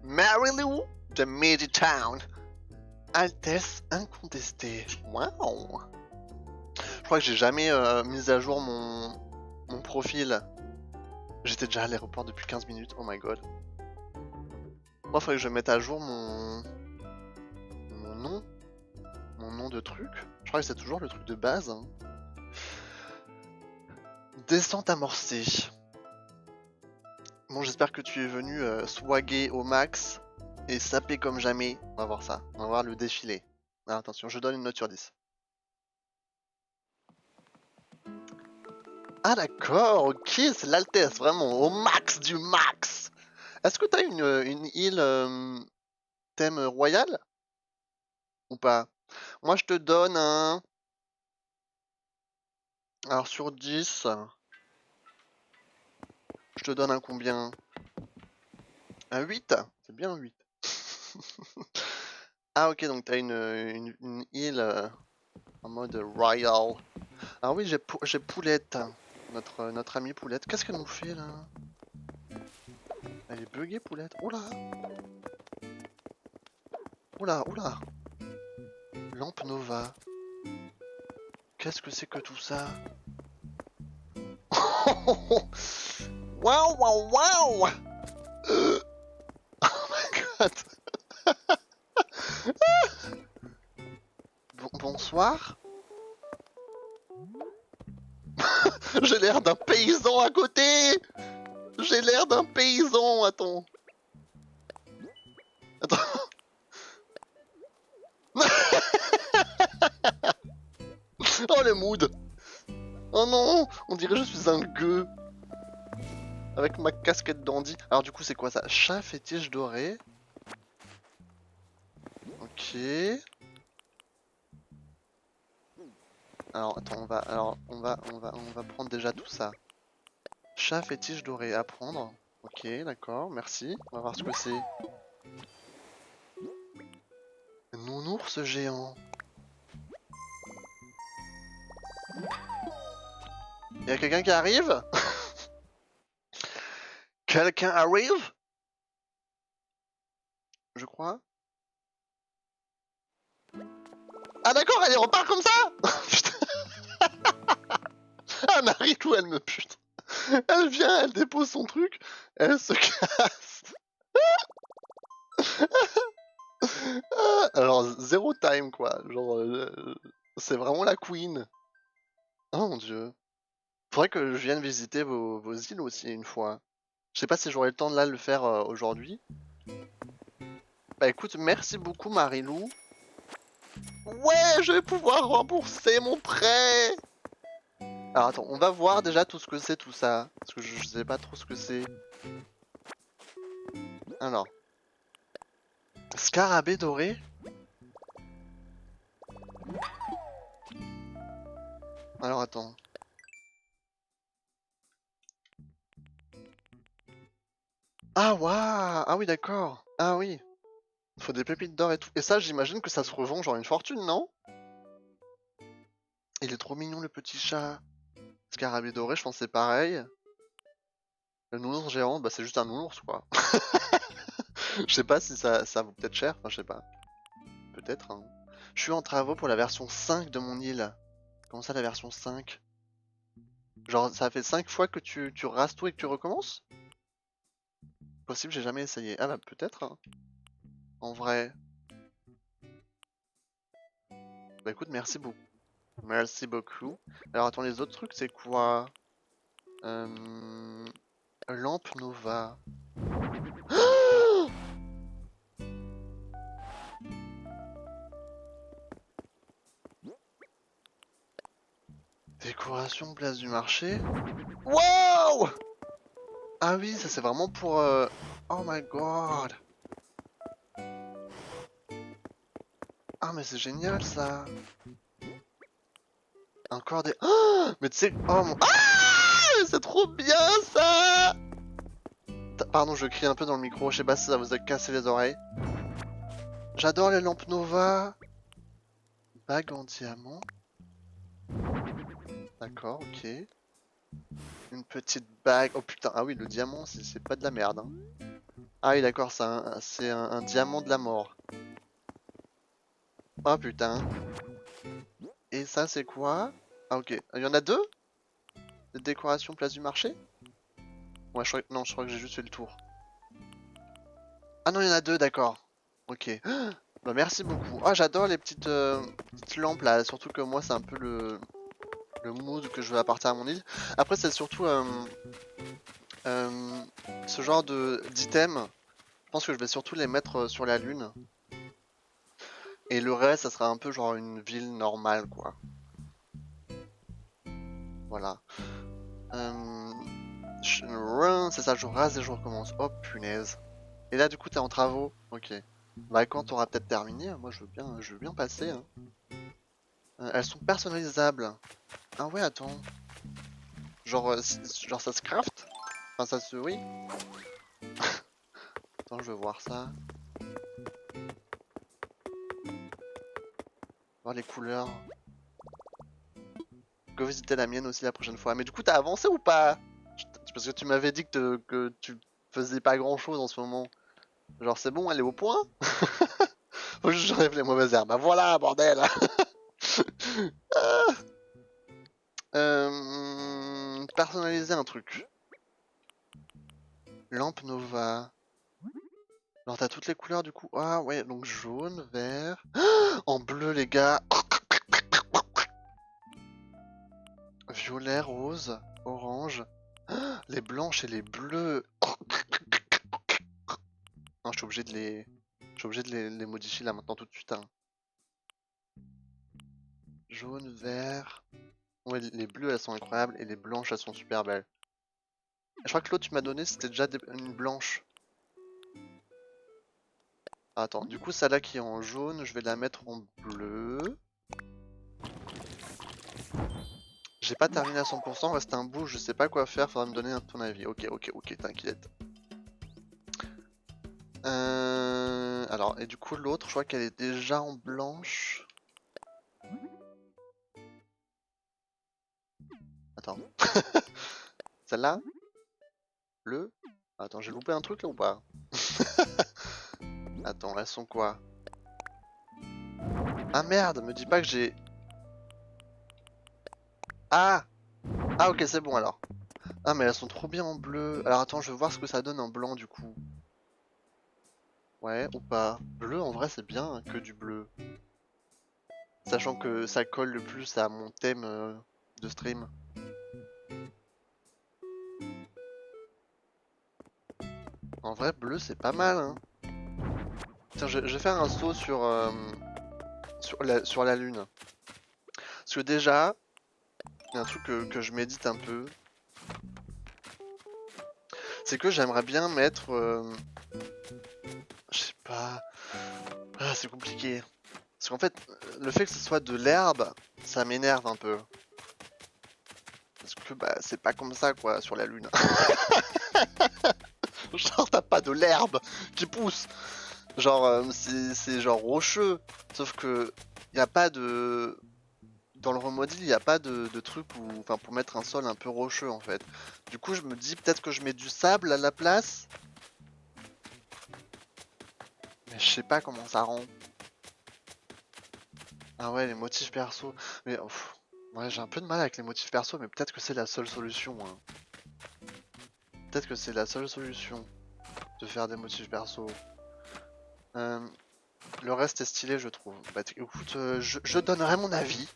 Marilou de Meditown. Altesse incontestée. Waouh! Je crois que j'ai jamais mis à jour mon profil. J'étais déjà à l'aéroport depuis 15 minutes. Oh my god. Moi, il faudrait que je mette à jour mon nom. Mon nom de truc. Je crois que c'est toujours le truc de base. Hein. Descente amorcée. Bon, j'espère que tu es venu swagger au max et saper comme jamais. On va voir ça. On va voir le défilé. Ah, attention, je donne une note sur 10. Ah d'accord, ok, c'est l'altesse, vraiment, au max du max. Est-ce que t'as une île thème royal? Ou pas? Moi je te donne un... Alors sur 10, je te donne un combien? Un 8? C'est bien un 8. Ah ok, donc t'as une île en mode royal. Ah oui, j'ai Poulette, notre amie Poulette. Qu'est-ce qu'elle nous fait là? Elle est buggée Poulette. Oula! Oula, oula! Lampe Nova. Qu'est-ce que c'est que tout ça? Waouh, waouh, waouh! Oh my god! Bonsoir? J'ai l'air d'un paysan à côté. J'ai l'air d'un paysan, attends. Attends. Oh le mood. Oh non, on dirait que je suis un gueux. Avec ma casquette dandy. Alors du coup c'est quoi ça? Chat fétiche doré. Ok. Alors attends, on va prendre déjà tout ça. Chat fétiche doré, à prendre. Ok, d'accord, merci. On va voir ce que c'est. Nounours géant. Y'a quelqu'un qui arrive? Quelqu'un arrive? Je crois. Ah d'accord, elle repart comme ça. Putain. Ah Marie-Lou, elle me pute. Elle vient, elle dépose son truc, elle se casse. Alors, zéro time quoi. Genre, c'est vraiment la queen. Oh mon dieu. Faudrait que je vienne visiter vos îles aussi une fois. Je sais pas si j'aurai le temps de là le faire aujourd'hui. Bah écoute, merci beaucoup Marilou. Ouais, je vais pouvoir rembourser mon prêt. Alors attends, on va voir déjà tout ce que c'est tout ça. Parce que je sais pas trop ce que c'est. Alors. Scarabée doré. Alors attends. Ah waouh. Ah oui d'accord. Ah oui. Faut des pépites d'or et tout. Et ça j'imagine que ça se revend genre une fortune, non? Il est trop mignon le petit chat. Scarabée doré, je pense que c'est pareil. Le nounours géant, bah c'est juste un nounours quoi. Je sais pas si ça vaut peut-être cher, enfin je sais pas. Peut-être hein. Je suis en travaux pour la version 5 de mon île. Comment ça la version 5? Genre ça fait 5 fois que tu rases tout et que tu recommences? Possible, j'ai jamais essayé. Ah bah peut-être hein. En vrai. Bah écoute, merci beaucoup. Merci beaucoup. Alors attends, les autres trucs c'est quoi? Lampe Nova. Décoration place du marché. Wow! Ah oui, ça c'est vraiment pour... Oh my god. Ah mais c'est génial ça. Encore des... Oh mais tu sais... Oh mon... Ah c'est trop bien ça. Pardon, je crie un peu dans le micro, je sais pas si ça vous a cassé les oreilles. J'adore les lampes Nova. Bague en diamant. D'accord, ok. Une petite bague. Oh putain, ah oui, le diamant, c'est pas de la merde. Hein. Ah oui, d'accord, c'est un diamant de la mort. Oh putain. Et ça, c'est quoi? Ah ok, il y en a deux? De décoration place du marché? Ouais, non, je crois que j'ai juste fait le tour. Ah non, il y en a deux, d'accord. Ok. Bah merci beaucoup. Ah, j'adore les petites lampes là, surtout que moi, c'est un peu le mood que je veux apporter à mon île. Après, c'est surtout ce genre d'items. Je pense que je vais surtout les mettre sur la lune. Et le reste, ça sera un peu genre une ville normale, quoi. Voilà. C'est ça, je rase et je recommence. Oh punaise. Et là, du coup, t'es en travaux. Ok. Bah, quand t'auras peut-être terminé, moi je veux bien passer. Hein. Elles sont personnalisables. Ah ouais, attends. Genre, genre ça se craft? Enfin, ça se. Oui. Attends, je veux voir ça. Voir les couleurs. Go visiter la mienne aussi la prochaine fois. Mais du coup, t'as avancé ou pas? Parce que tu m'avais dit que tu faisais pas grand chose en ce moment. Genre, c'est bon, elle est au point? Faut juste que j'enlève les mauvaises herbes. Bah voilà, bordel! Personnaliser un truc. Lampe Nova. Alors t'as toutes les couleurs du coup. Ah ouais, donc jaune, vert. En bleu les gars. Violet, rose, orange. Ah, les blanches et les bleues. Non, je suis obligé de les... Je suis obligé de les modifier là maintenant tout de suite. Hein. Jaune, vert... Ouais, les bleues elles sont incroyables et les blanches elles sont super belles. Je crois que l'autre tu m'as donné c'était déjà une blanche. Ah, attends, du coup celle-là qui est en jaune, je vais la mettre en bleu. J'ai pas terminé à 100%, reste un bout, je sais pas quoi faire, faudra me donner ton avis. Ok, t'inquiète. Alors, et du coup l'autre, je crois qu'elle est déjà en blanche. Attends. Celle-là? Bleu? Attends, j'ai loupé un truc là ou pas? Attends, elles sont quoi? Ah merde, me dis pas que j'ai... Ah! Ah ok, c'est bon alors. Ah mais elles sont trop bien en bleu. Alors attends, je veux voir ce que ça donne en blanc du coup. Ouais, ou pas. Bleu en vrai c'est bien que du bleu. Sachant que ça colle le plus à mon thème de stream. En vrai, bleu c'est pas mal hein. Tiens, je vais faire un saut sur la lune. Parce que déjà, il y a un truc que je médite un peu. C'est que j'aimerais bien mettre... je sais pas... Ah, c'est compliqué. Parce qu'en fait, le fait que ce soit de l'herbe, ça m'énerve un peu. Parce que bah c'est pas comme ça quoi sur la lune. Genre t'as pas de l'herbe qui pousse. Genre c'est genre rocheux. Sauf que y a pas de... Dans le remodel, il n'y a pas de truc où... Enfin pour mettre un sol un peu rocheux en fait. Du coup je me dis peut-être que je mets du sable à la place. Mais je sais pas comment ça rend. Ah ouais les motifs perso. Mais ouais j'ai un peu de mal avec les motifs perso mais peut-être que c'est la seule solution. Hein. Peut-être que c'est la seule solution de faire des motifs perso. Le reste est stylé, je trouve. Bah écoute, je donnerai mon avis.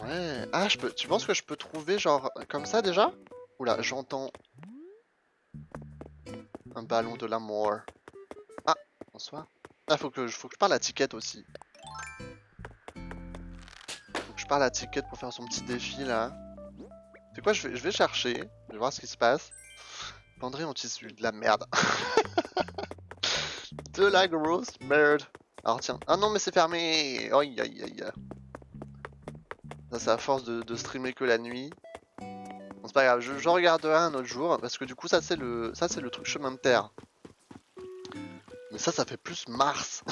Ouais. Ah, tu penses que je peux trouver genre comme ça déjà? Oula, j'entends un ballon de l'amour. Ah, bonsoir. Ah, faut que je parle à Ticket aussi. Faut que je parle à Ticket pour faire son petit défi là. C'est quoi, je vais chercher. Je vais voir ce qui se passe. Penderie en tissu, de la merde. De la grosse merde. Alors tiens. Ah non mais c'est fermé. Aïe aïe aïe. Ça c'est à force de streamer que la nuit. Bon, c'est pas grave, je regarderai un autre jour. Parce que du coup ça c'est le truc chemin de terre. Mais ça fait plus Mars.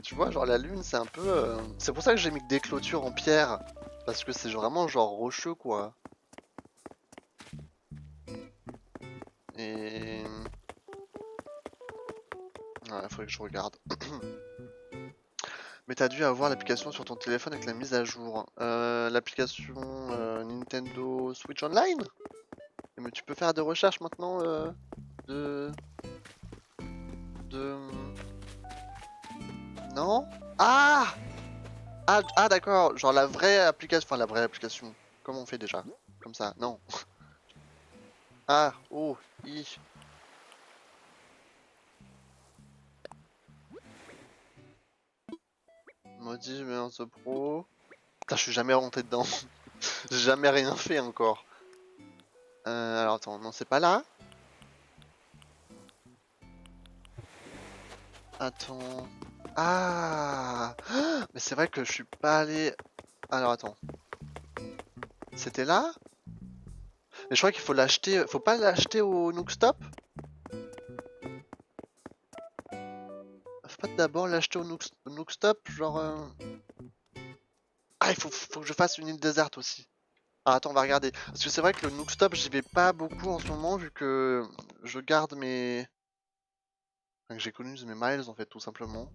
Tu vois, genre la lune c'est un peu... C'est pour ça que j'ai mis que des clôtures en pierre. Parce que c'est vraiment genre rocheux quoi. Et... Ouais, faudrait que je regarde. Mais t'as dû avoir l'application sur ton téléphone avec la mise à jour. L'application Nintendo Switch Online. Mais tu peux faire des recherches maintenant de... Non. Ah, ah d'accord, genre la vraie application... Enfin la vraie application. Comment on fait déjà? Comme ça, non. Ah, oh, i. Maudit, je mets un The Pro. Putain, je suis jamais rentré dedans. J'ai jamais rien fait encore. Alors attends, non c'est pas là. Attends. Ah, mais c'est vrai que je suis pas allé... Alors attends. C'était là? Mais je crois qu'il faut l'acheter... Faut pas l'acheter au Nookstop? Faut pas d'abord l'acheter au Nookstop? Genre... Ah, il faut que je fasse une île déserte aussi. Ah, attends, on va regarder. Parce que c'est vrai que le Nookstop, j'y vais pas beaucoup en ce moment, vu que je garde mes... Enfin, que j'économise mes miles, en fait, tout simplement.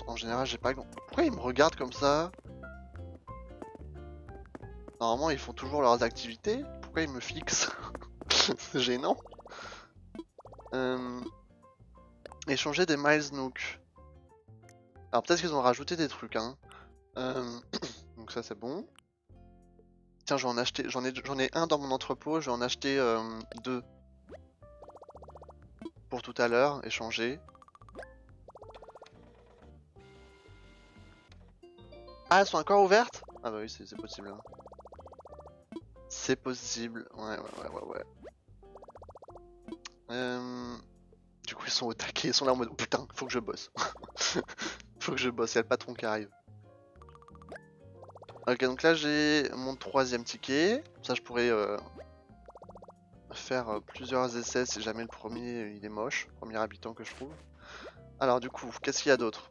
En général, j'ai pas... Pourquoi ils me regardent comme ça? Normalement, ils font toujours leurs activités. Pourquoi ils me fixent? C'est gênant. Échanger des miles Nook. Alors peut-être qu'ils ont rajouté des trucs, hein. Donc ça c'est bon. Tiens, je vais en acheter, j'en ai un dans mon entrepôt, je vais en acheter deux pour tout à l'heure, échanger. Ah, elles sont encore ouvertes? Ah bah oui, c'est possible. Hein. C'est possible, ouais. Du coup, ils sont au taquet, ils sont là en mode oh, putain, faut que je bosse. Faut que je bosse, il y a le patron qui arrive. Ok, donc là j'ai mon 3ème ticket. Ça, je pourrais faire plusieurs essais si jamais le premier il est moche, premier habitant que je trouve. Alors, du coup, qu'est-ce qu'il y a d'autre?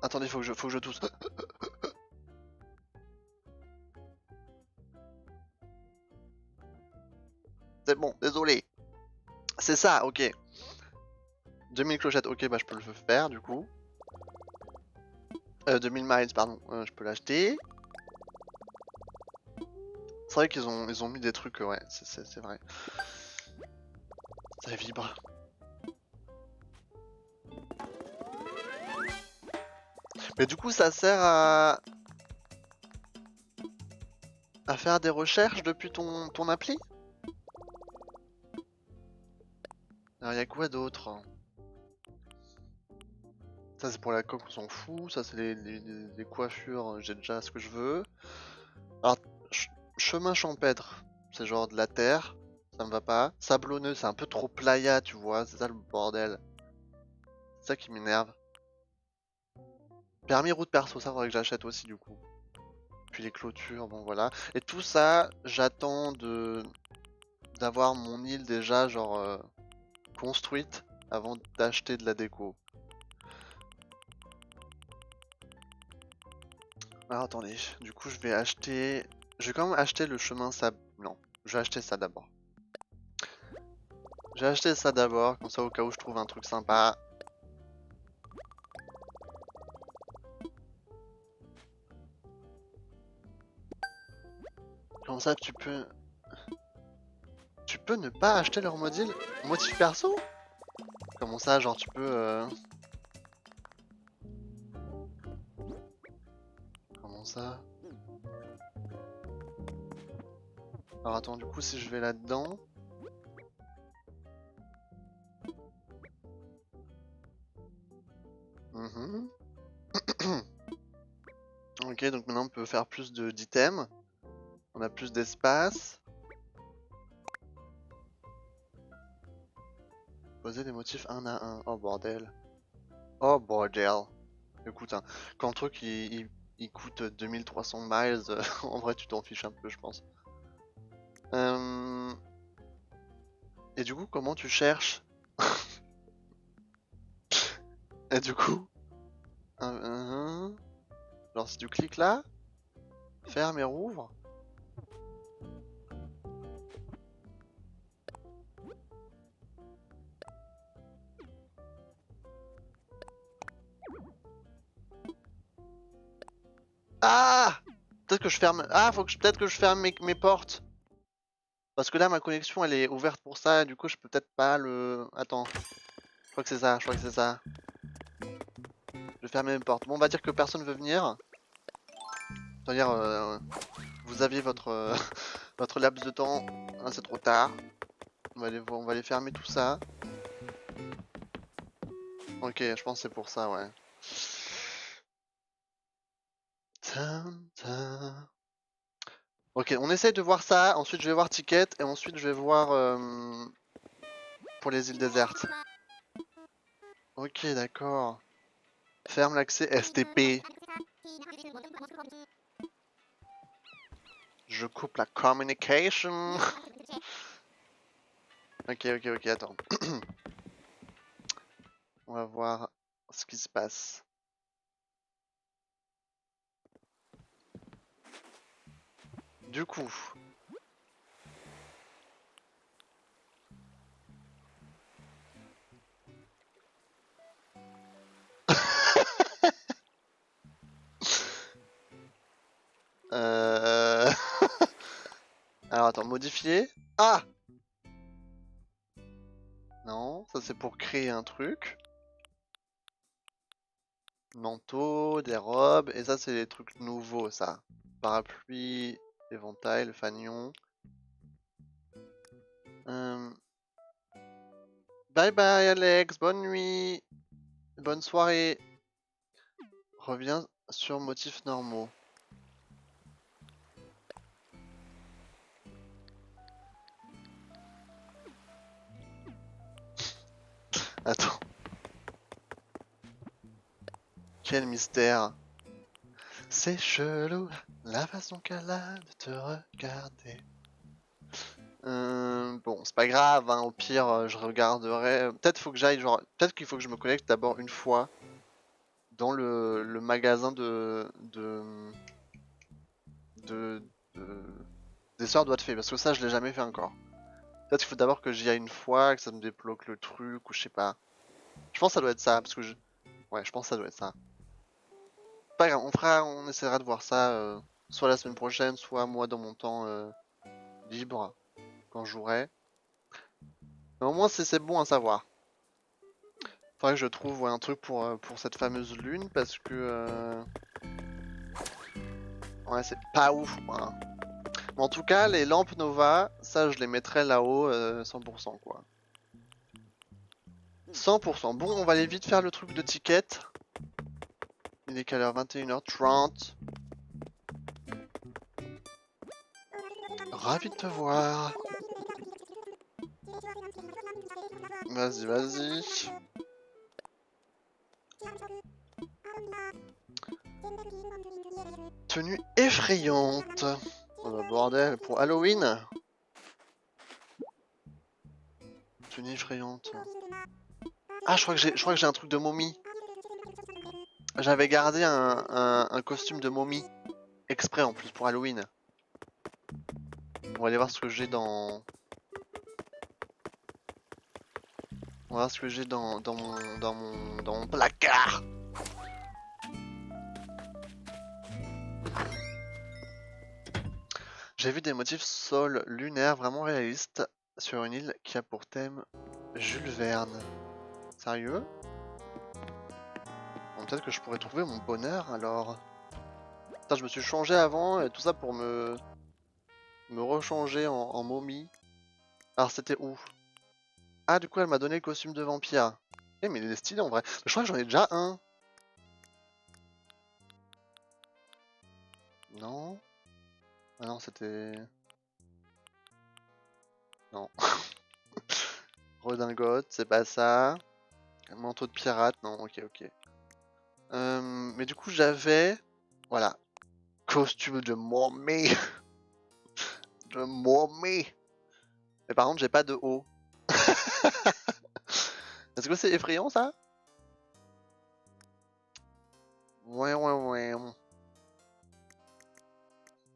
Attendez, faut que je tousse. C'est bon, désolé. C'est ça, ok. 2000 clochettes, ok, bah je peux le faire du coup. 2000 miles, pardon, je peux l'acheter. C'est vrai qu'ils ont mis des trucs, ouais, c'est vrai. Ça vibre. Mais du coup, ça sert à faire des recherches depuis ton appli? Alors, y'a quoi d'autre? Ça, c'est pour la coque, on s'en fout. Ça, c'est les coiffures, j'ai déjà ce que je veux. Alors, chemin champêtre, c'est genre de la terre, ça me va pas. Sablonneux, c'est un peu trop playa, tu vois, c'est ça le bordel. C'est ça qui m'énerve. Permis route perso, ça faudrait que j'achète aussi du coup. Puis les clôtures, bon voilà. Et tout ça, j'attends d'avoir mon île déjà genre construite avant d'acheter de la déco. Alors attendez, du coup je vais acheter... Je vais quand même acheter le chemin sable... Non, je vais acheter ça d'abord. Je vais acheter ça d'abord, comme ça au cas où je trouve un truc sympa. Comme ça tu peux... Tu peux ne pas acheter leur module motif perso? Comment ça, genre tu peux... Comment ça? Alors attends, du coup si je vais là-dedans... Ok, donc maintenant on peut faire plus d'items. On a plus d'espace. Poser des motifs un à un. Oh bordel. Oh bordel. Écoute, hein, quand le truc il coûte 2300 miles, en vrai tu t'en fiches un peu je pense. Et du coup comment tu cherches? Et du coup... Genre si tu cliques là, ferme et rouvre. Ah! Peut-être que je ferme... Ah, faut que peut-être que je ferme mes portes. Parce que là ma connexion elle est ouverte pour ça, du coup je peux peut-être pas le... Attends. Je crois que c'est ça, je crois que c'est ça. Je vais fermer mes portes. Bon, on va dire que personne veut venir. C'est-à-dire, vous aviez votre, votre laps de temps. Ah, c'est trop tard. On va aller fermer tout ça. Ok, je pense que c'est pour ça, ouais. Ok, on essaye de voir ça. Ensuite, je vais voir Ticket. Et ensuite, je vais voir pour les îles désertes. Ok, d'accord. Ferme l'accès STP. Je coupe la communication. Ok, attends. On va voir ce qui se passe. Du coup... Euh... Alors attends, modifier. Ah! Non, ça c'est pour créer un truc. Manteau, des robes, et ça c'est des trucs nouveaux ça. Parapluie, éventail, le fanion. Bye bye Alex, bonne nuit, bonne soirée. Reviens sur motifs normaux. Attends. Quel mystère. C'est chelou, la façon qu'elle a de te regarder. Bon, c'est pas grave, hein, au pire, je regarderai. Peut-être faut que j'aille, genre, peut-être qu'il faut que je me connecte d'abord une fois dans le magasin de, des sœurs doigts de fée, parce que ça, je l'ai jamais fait encore. Peut-être qu'il faut d'abord que j'y aille une fois, que ça me débloque le truc, ou je sais pas. Je pense que ça doit être ça, parce que je... Ouais, je pense que ça doit être ça. Pas grave, on essaiera de voir ça, soit la semaine prochaine, soit moi dans mon temps libre, quand je jouerai. Mais au moins, c'est bon à savoir. Faudrait que je trouve ouais, un truc pour cette fameuse lune, parce que... Ouais, c'est pas ouf, quoi. Mais en tout cas, les lampes Nova, ça, je les mettrai là-haut, 100%, quoi. 100%. Bon, on va aller vite faire le truc de ticket. Il est quelle heure? 21h30. Ravi de te voir. Vas-y, vas-y. Tenue effrayante. Oh bah bordel, pour Halloween. Tenue effrayante. Ah, je crois que j'ai un truc de momie. J'avais gardé un costume de momie. Exprès en plus pour Halloween. On va aller voir ce que j'ai dans... On va voir ce que j'ai dans mon placard. J'ai vu des motifs sol lunaires vraiment réalistes sur une île qui a pour thème Jules Verne. Sérieux? Bon, peut-être que je pourrais trouver mon bonheur alors. Putain, je me suis changé avant et tout ça pour me rechanger en momie. Alors c'était où? Ah, du coup elle m'a donné le costume de vampire. Eh mais il est stylé en vrai. Je crois que j'en ai déjà un. Non? Ah non, c'était... Non. Redingote, c'est pas ça. Manteau de pirate, non, ok, ok. Mais du coup, j'avais... Voilà. Costume de momie. De momie. Mais par contre, j'ai pas de haut. Est-ce que c'est effrayant, ça? Ouais, ouais, ouais.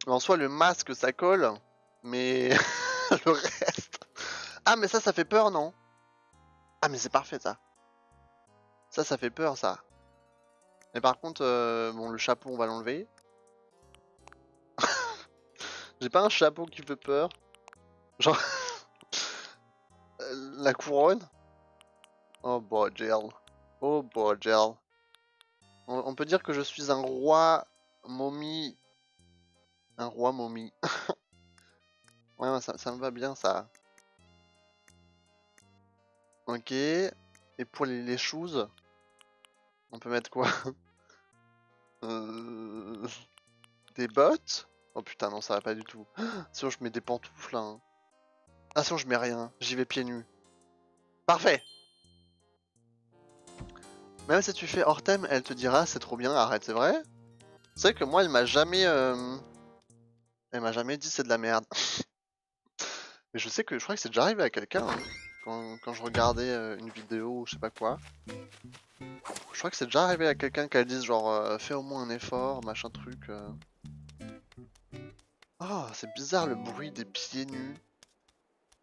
En soi, le masque, ça colle. Mais... le reste... Ah, mais ça fait peur, non? Ah, mais c'est parfait, ça. Ça fait peur, ça. Mais par contre, bon, le chapeau, on va l'enlever. J'ai pas un chapeau qui fait peur. Genre... la couronne. Oh, bordel. Oh, bordel. On peut dire que je suis un roi momie. Un roi momie. Ouais, ça me va bien, ça. Ok. Et pour les shoes, on peut mettre quoi? Euh, Des bottes? Oh putain, non, ça va pas du tout. Sinon, je mets des pantoufles, hein. Ah, sinon, je mets rien. J'y vais pieds nus. Parfait! Même si tu fais hors thème, elle te dira c'est trop bien, arrête, c'est vrai? C'est vrai que moi, elle m'a jamais dit c'est de la merde. Mais je sais que je crois que c'est déjà arrivé à quelqu'un, hein, quand je regardais une vidéo ou je sais pas quoi. Je crois que c'est déjà arrivé à quelqu'un qu'elle dise genre fais au moins un effort, machin truc. Oh, c'est bizarre le bruit des pieds nus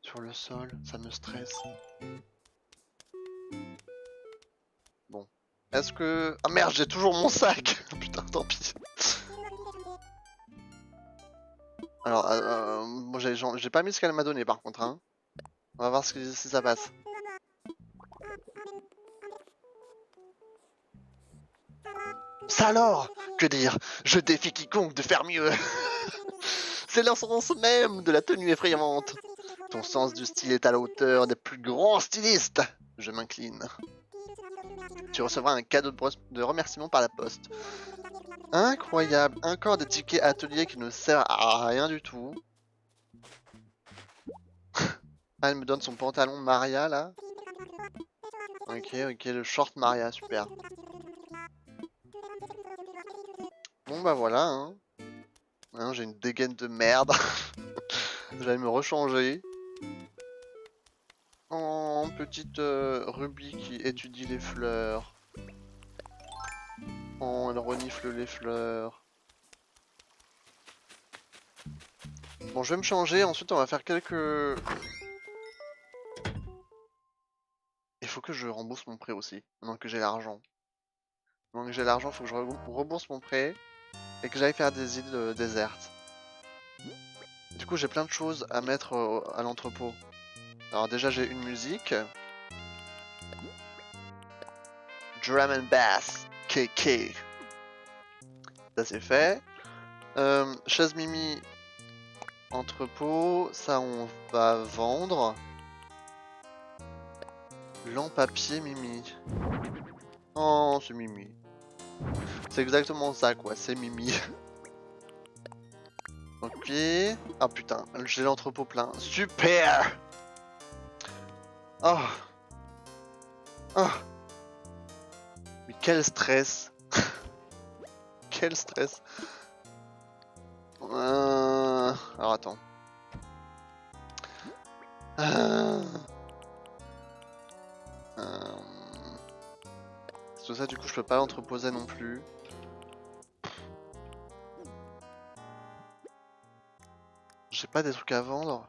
sur le sol, ça me stresse. Bon. Est-ce que... Ah merde, j'ai toujours mon sac. Putain, tant pis. Alors, moi j'ai pas mis ce qu'elle m'a donné par contre, hein. On va voir si ça passe. Ça alors? Que dire? Je défie quiconque de faire mieux. C'est l'essence même de la tenue effrayante. Ton sens du style est à la hauteur des plus grands stylistes. Je m'incline. Tu recevras un cadeau de remerciement par la poste. Incroyable. Encore des tickets atelier qui ne servent à rien du tout. Elle me donne son pantalon Maria là. Ok, le short Maria, super. Bon bah voilà, hein. J'ai une dégaine de merde. J'allais me rechanger. En petite Ruby qui étudie les fleurs. Oh, elle renifle les fleurs. Bon, je vais me changer, ensuite on va faire quelques... Il faut que je rembourse mon prêt aussi, maintenant que j'ai l'argent. Maintenant que j'ai l'argent, il faut que je rembourse mon prêt et que j'aille faire des îles désertes. Du coup, j'ai plein de choses à mettre à l'entrepôt. Alors déjà, j'ai une musique. Drum and Bass, KK. Ça c'est fait. Chaise Mimi, entrepôt, ça on va vendre. Lampe papier Mimi. Oh, c'est Mimi. C'est exactement ça quoi, c'est Mimi. Ok. Ah putain, j'ai l'entrepôt plein. Super. Oh. Oh. Mais quel stress. Quel stress. Alors attends. C'est tout ça, du coup, je peux pas l'entreposer non plus. J'ai pas des trucs à vendre.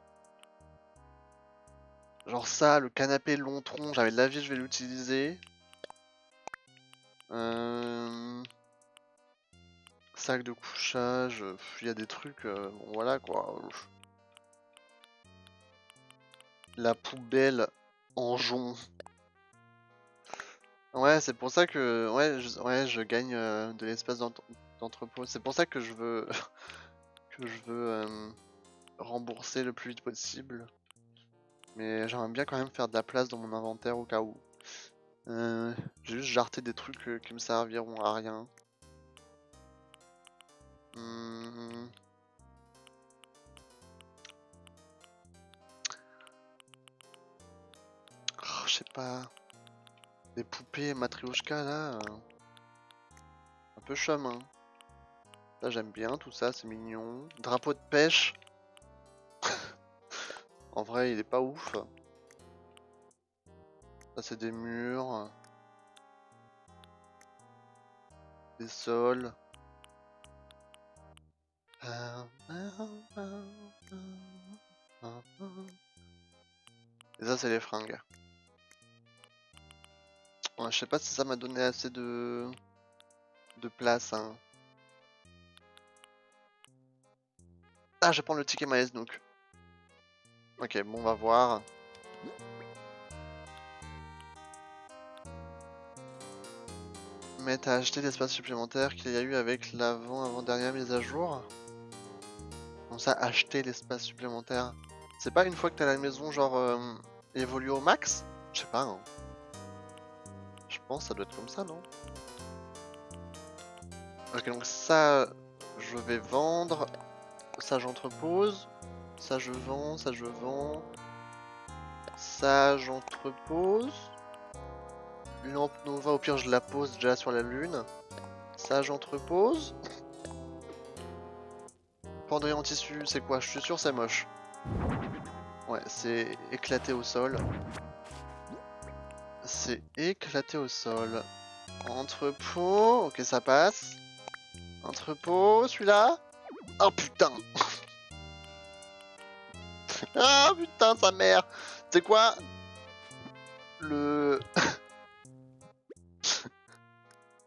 Genre ça, le canapé long tronc, j'avais de la vie, je vais l'utiliser. Sac de couchage, il y a des trucs, bon voilà quoi. La poubelle en jonc. Ouais, c'est pour ça que je gagne de l'espace d'entrepôt. C'est pour ça que je veux rembourser le plus vite possible. Mais j'aimerais bien quand même faire de la place dans mon inventaire au cas où. J'ai juste jarté des trucs qui me serviront à rien. Oh, je sais pas. Des poupées Matryoshka là. Un peu chum hein. Ça j'aime bien tout ça, c'est mignon. Drapeau de pêche. En vrai il est pas ouf. Ça c'est des murs. Des sols. Et ça c'est les fringues. Ouais, je sais pas si ça m'a donné assez de place hein. Ah, je vais prendre le ticket Maes donc. Ok, bon, on va voir. Mais t'as acheté l'espace supplémentaire qu'il y a eu avec l'avant-dernière mise à jour? Comment ça, acheter l'espace supplémentaire? C'est pas une fois que t'as la maison, genre, évolue au max? Je sais pas, hein. Je pense que ça doit être comme ça, non? Ok, donc ça, je vais vendre. Ça, j'entrepose. Ça, je vends. Ça, je vends. Ça, j'entrepose. Lampe Nova, au pire, je la pose déjà sur la lune. Ça, j'entrepose. Penderie en tissu, c'est quoi? Je suis sûr, c'est moche. Ouais, c'est éclaté au sol. C'est éclaté au sol. Entrepôt, ok, ça passe. Entrepôt, celui-là. Oh putain. Ah putain, sa mère. C'est quoi? Le...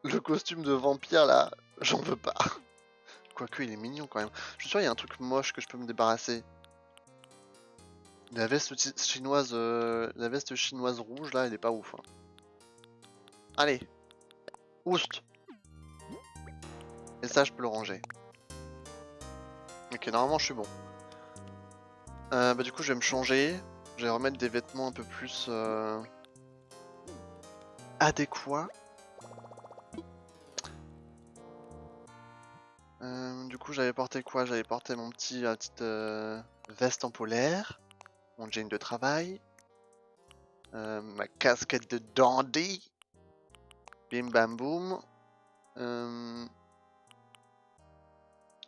Le costume de vampire, là, j'en veux pas. Quoique, il est mignon, quand même. Je suis sûr, il y a un truc moche que je peux me débarrasser. La veste chinoise, rouge, là, elle est pas ouf. Hein. Allez. Oust. Et ça, je peux le ranger. Ok, normalement, je suis bon. Bah du coup, je vais me changer. Je vais remettre des vêtements un peu plus adéquats. Du coup, j'avais porté quoi? J'avais porté mon petite veste en polaire, mon jean de travail, ma casquette de dandy, bim bam boum.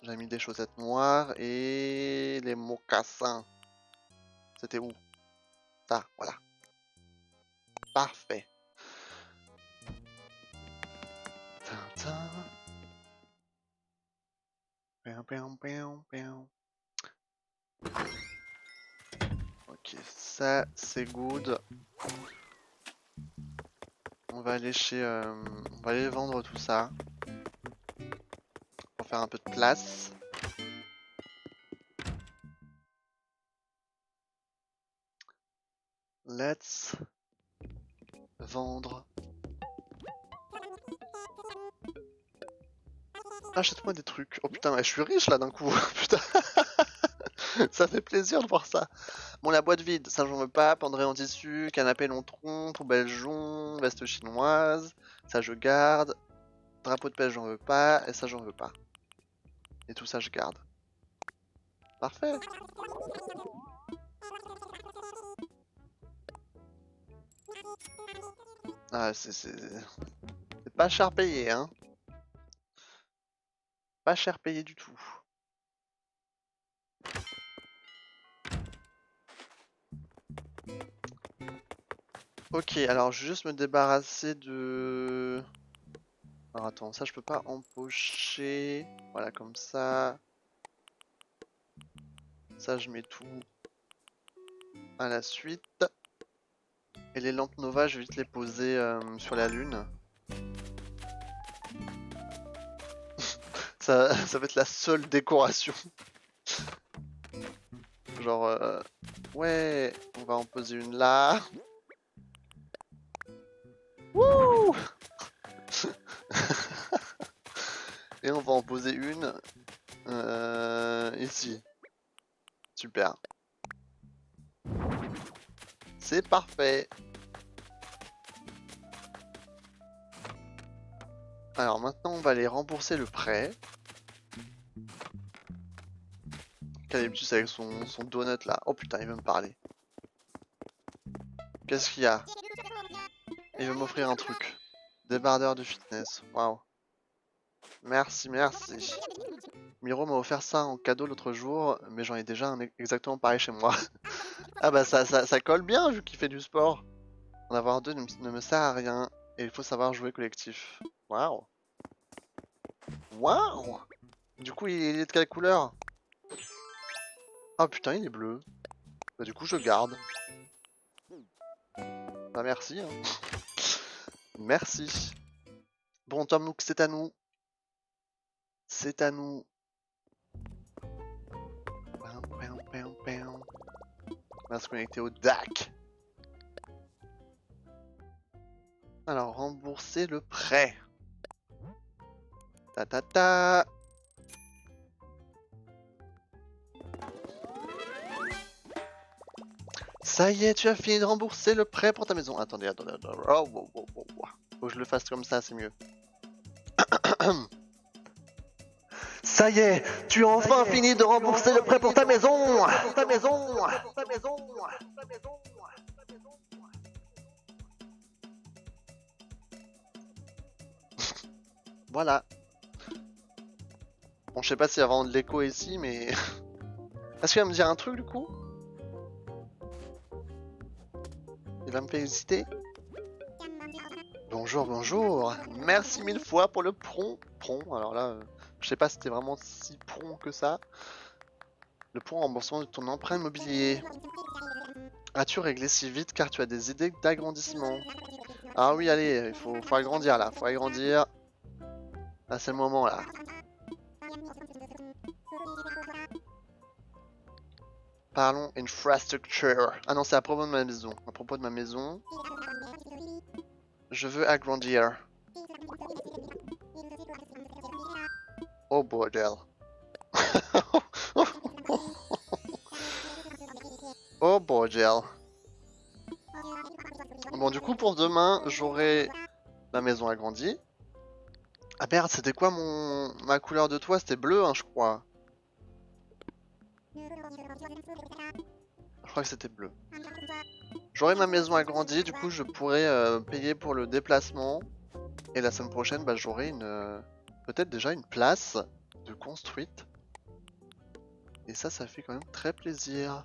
J'avais mis des chaussettes noires et les mocassins. C'était où? Ça, voilà. Parfait. Tintin. Piam, piam, piam, piam. Ok, ça c'est good. On va aller on va aller vendre tout ça pour faire un peu de place. Let's vendre. Achète-moi des trucs. Oh putain, je suis riche là d'un coup. Putain. Ça fait plaisir de voir ça. Bon, la boîte vide, ça j'en veux pas. Penderai en tissu, canapé long tronc, poubelle jaune, veste chinoise. Ça je garde. Drapeau de pêche, j'en veux pas. Et ça, j'en veux pas. Et tout ça, je garde. Parfait. Ah, c'est pas cher payé, hein. Pas cher payé du tout. Ok, alors je vais juste me débarrasser de... Alors attends, ça je peux pas empocher. Voilà, comme ça. Ça je mets tout à la suite. Et les lampes Nova, je vais vite les poser sur la lune. Ça va être la seule décoration. Genre, ouais, on va en poser une là. Wouh. Et on va en poser une ici. Super. C'est parfait. Alors maintenant on va aller rembourser le prêt. Calyptus avec son donut là. Oh putain, il veut me parler. Qu'est-ce qu'il y a? Il veut m'offrir un truc. Débardeur de fitness. Waouh. Merci, merci. Miro m'a offert ça en cadeau l'autre jour, mais j'en ai déjà un exactement pareil chez moi. Ah bah ça colle bien vu qu'il fait du sport. En avoir deux ne me sert à rien. Et il faut savoir jouer collectif. Waouh. Waouh. Du coup il est de quelle couleur? Ah putain il est bleu. Bah du coup je garde. Bah merci hein. Merci. Bon Tom Nook c'est à nous. C'est à nous. On va se connecter au DAC. Alors rembourser le prêt. Ta ta ta. Ça y est, tu as fini de rembourser le prêt pour ta maison. Attendez. Oh, faut que je le fasse comme ça, c'est mieux. Ça y est, tu as enfin fini de rembourser le prêt pour ta maison. Voilà. Bon, je sais pas s'il y a vraiment de l'écho ici, mais... Est-ce qu'il va me dire un truc, du coup? Il va me féliciter? Bonjour. Merci mille fois pour le prompt. Alors là, je sais pas si c'était vraiment si prompt que ça. Le prompt remboursement de ton emprunt immobilier. As-tu réglé si vite car tu as des idées d'agrandissement? Ah oui, allez, il faut agrandir là, faut agrandir. Là, c'est le moment là. Parlons infrastructure. Ah non, c'est à propos de ma maison. À propos de ma maison. Je veux agrandir. Oh bordel. Oh bordel. Bon, du coup, pour demain, j'aurai ma maison agrandie. Ah merde, c'était quoi ma couleur de toit? C'était bleu, hein, je crois. Je crois que c'était bleu. J'aurai ma maison agrandie, du coup, je pourrai payer pour le déplacement. Et la semaine prochaine, bah, j'aurai peut-être déjà une place de construite. Et ça fait quand même très plaisir.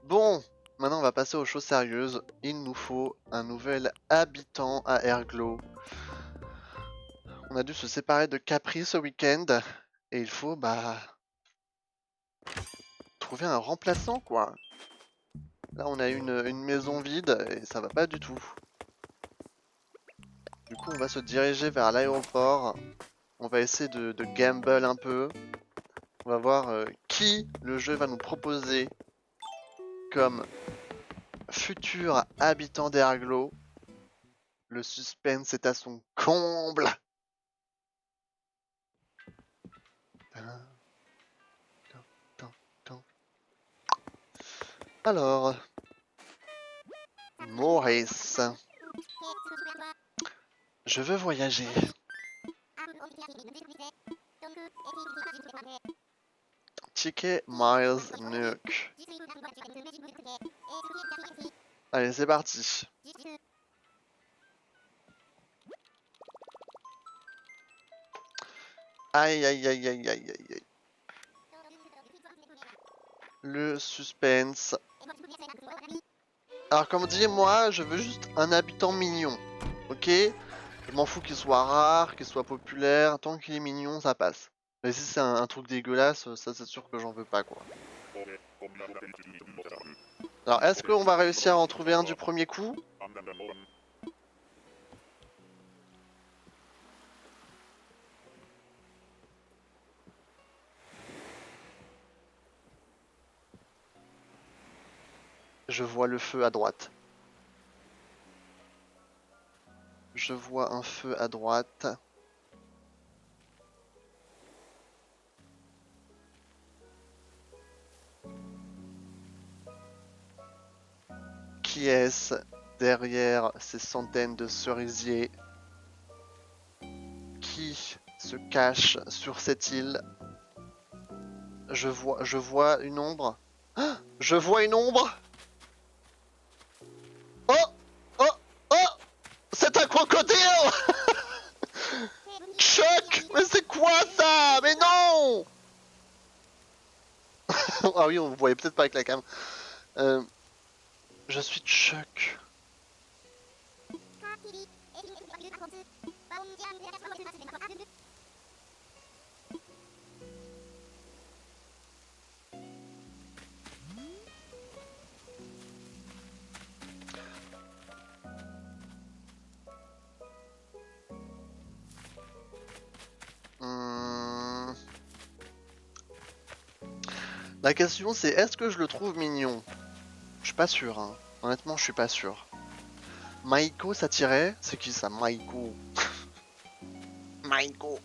Bon, maintenant on va passer aux choses sérieuses. Il nous faut un nouvel habitant à Erglo. On a dû se séparer de Capri ce week-end. Et il faut, bah, trouver un remplaçant, quoi. Là, on a une maison vide et ça va pas du tout. Du coup, on va se diriger vers l'aéroport. On va essayer de gamble un peu. On va voir qui le jeu va nous proposer comme futur habitant d'Erglo. Le suspense est à son comble. Alors, Maurice, je veux voyager. Ticket Miles Nuke. Allez, c'est parti. Aïe aïe aïe aïe aïe aïe aïe. Le suspense. Alors comme dit, moi je veux juste un habitant mignon. Ok? Je m'en fous qu'il soit rare, qu'il soit populaire. Tant qu'il est mignon, ça passe. Mais si c'est un truc dégueulasse, ça c'est sûr que j'en veux pas, quoi. Alors est-ce qu'on va réussir à en trouver un du premier coup? Je vois le feu à droite. Je vois un feu à droite. Qui est-ce derrière ces centaines de cerisiers? Qui se cache sur cette île? Je vois une ombre. Ah, je vois une ombre. Oh, oh, oh, c'est un crocodile. Chuck, mais c'est quoi ça? Mais non. Ah oui, on voyait peut-être pas avec la cam. Je suis Chuck. Hmm. La question c'est est-ce que je le trouve mignon? Je suis pas sûr, hein. Honnêtement, je suis pas sûr. Maiko, ça tirait? C'est qui ça, Maiko? Maiko.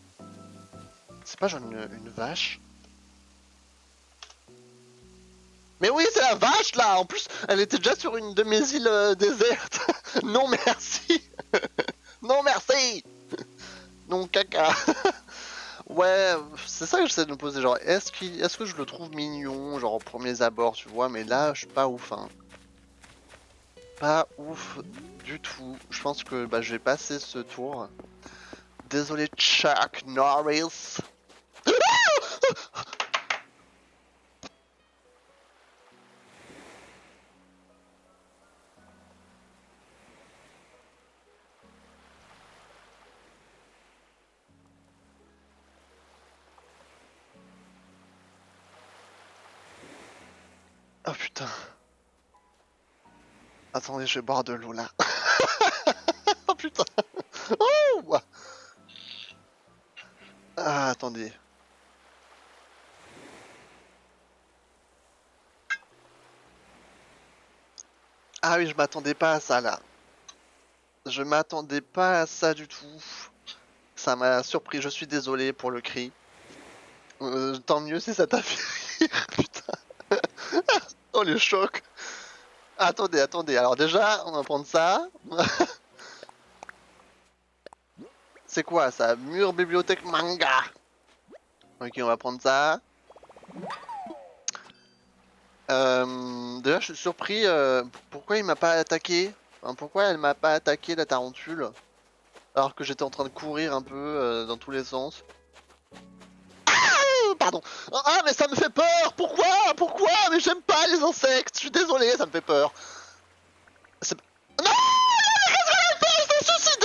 C'est pas genre une vache? Mais oui, c'est la vache là! En plus, elle était déjà sur une de mes îles désertes. Non merci! Non merci! Non caca! Ouais, c'est ça que j'essaie de me poser. Genre, est-ce que je le trouve mignon, genre au premier abord, tu vois? Mais là, je suis pas ouf, hein. Pas ouf du tout. Je pense que bah, je vais passer ce tour. Désolé, Chuck Norris. Oh putain. Attendez, je vais boire de l'eau là. Oh putain. Oh ah, attendez. Ah oui, je m'attendais pas à ça là. Je m'attendais pas à ça du tout. Ça m'a surpris, je suis désolé pour le cri. Tant mieux si ça t'a fait rire, putain. Oh le choc. Attendez, attendez. Alors déjà, on va prendre ça. C'est quoi ça? Mur bibliothèque manga. Ok, on va prendre ça. Déjà, je suis surpris. Pourquoi il m'a pas attaqué? Enfin, pourquoi elle m'a pas attaqué la tarentule? Alors que j'étais en train de courir un peu dans tous les sens. Pardon. Ah, mais ça me fait peur. Pourquoi? Pourquoi? Mais j'aime pas les insectes. Je suis désolé, ça me fait peur. C'est- Non! Qu'est-ce qu'elle a fait? Elle s'est suicidée!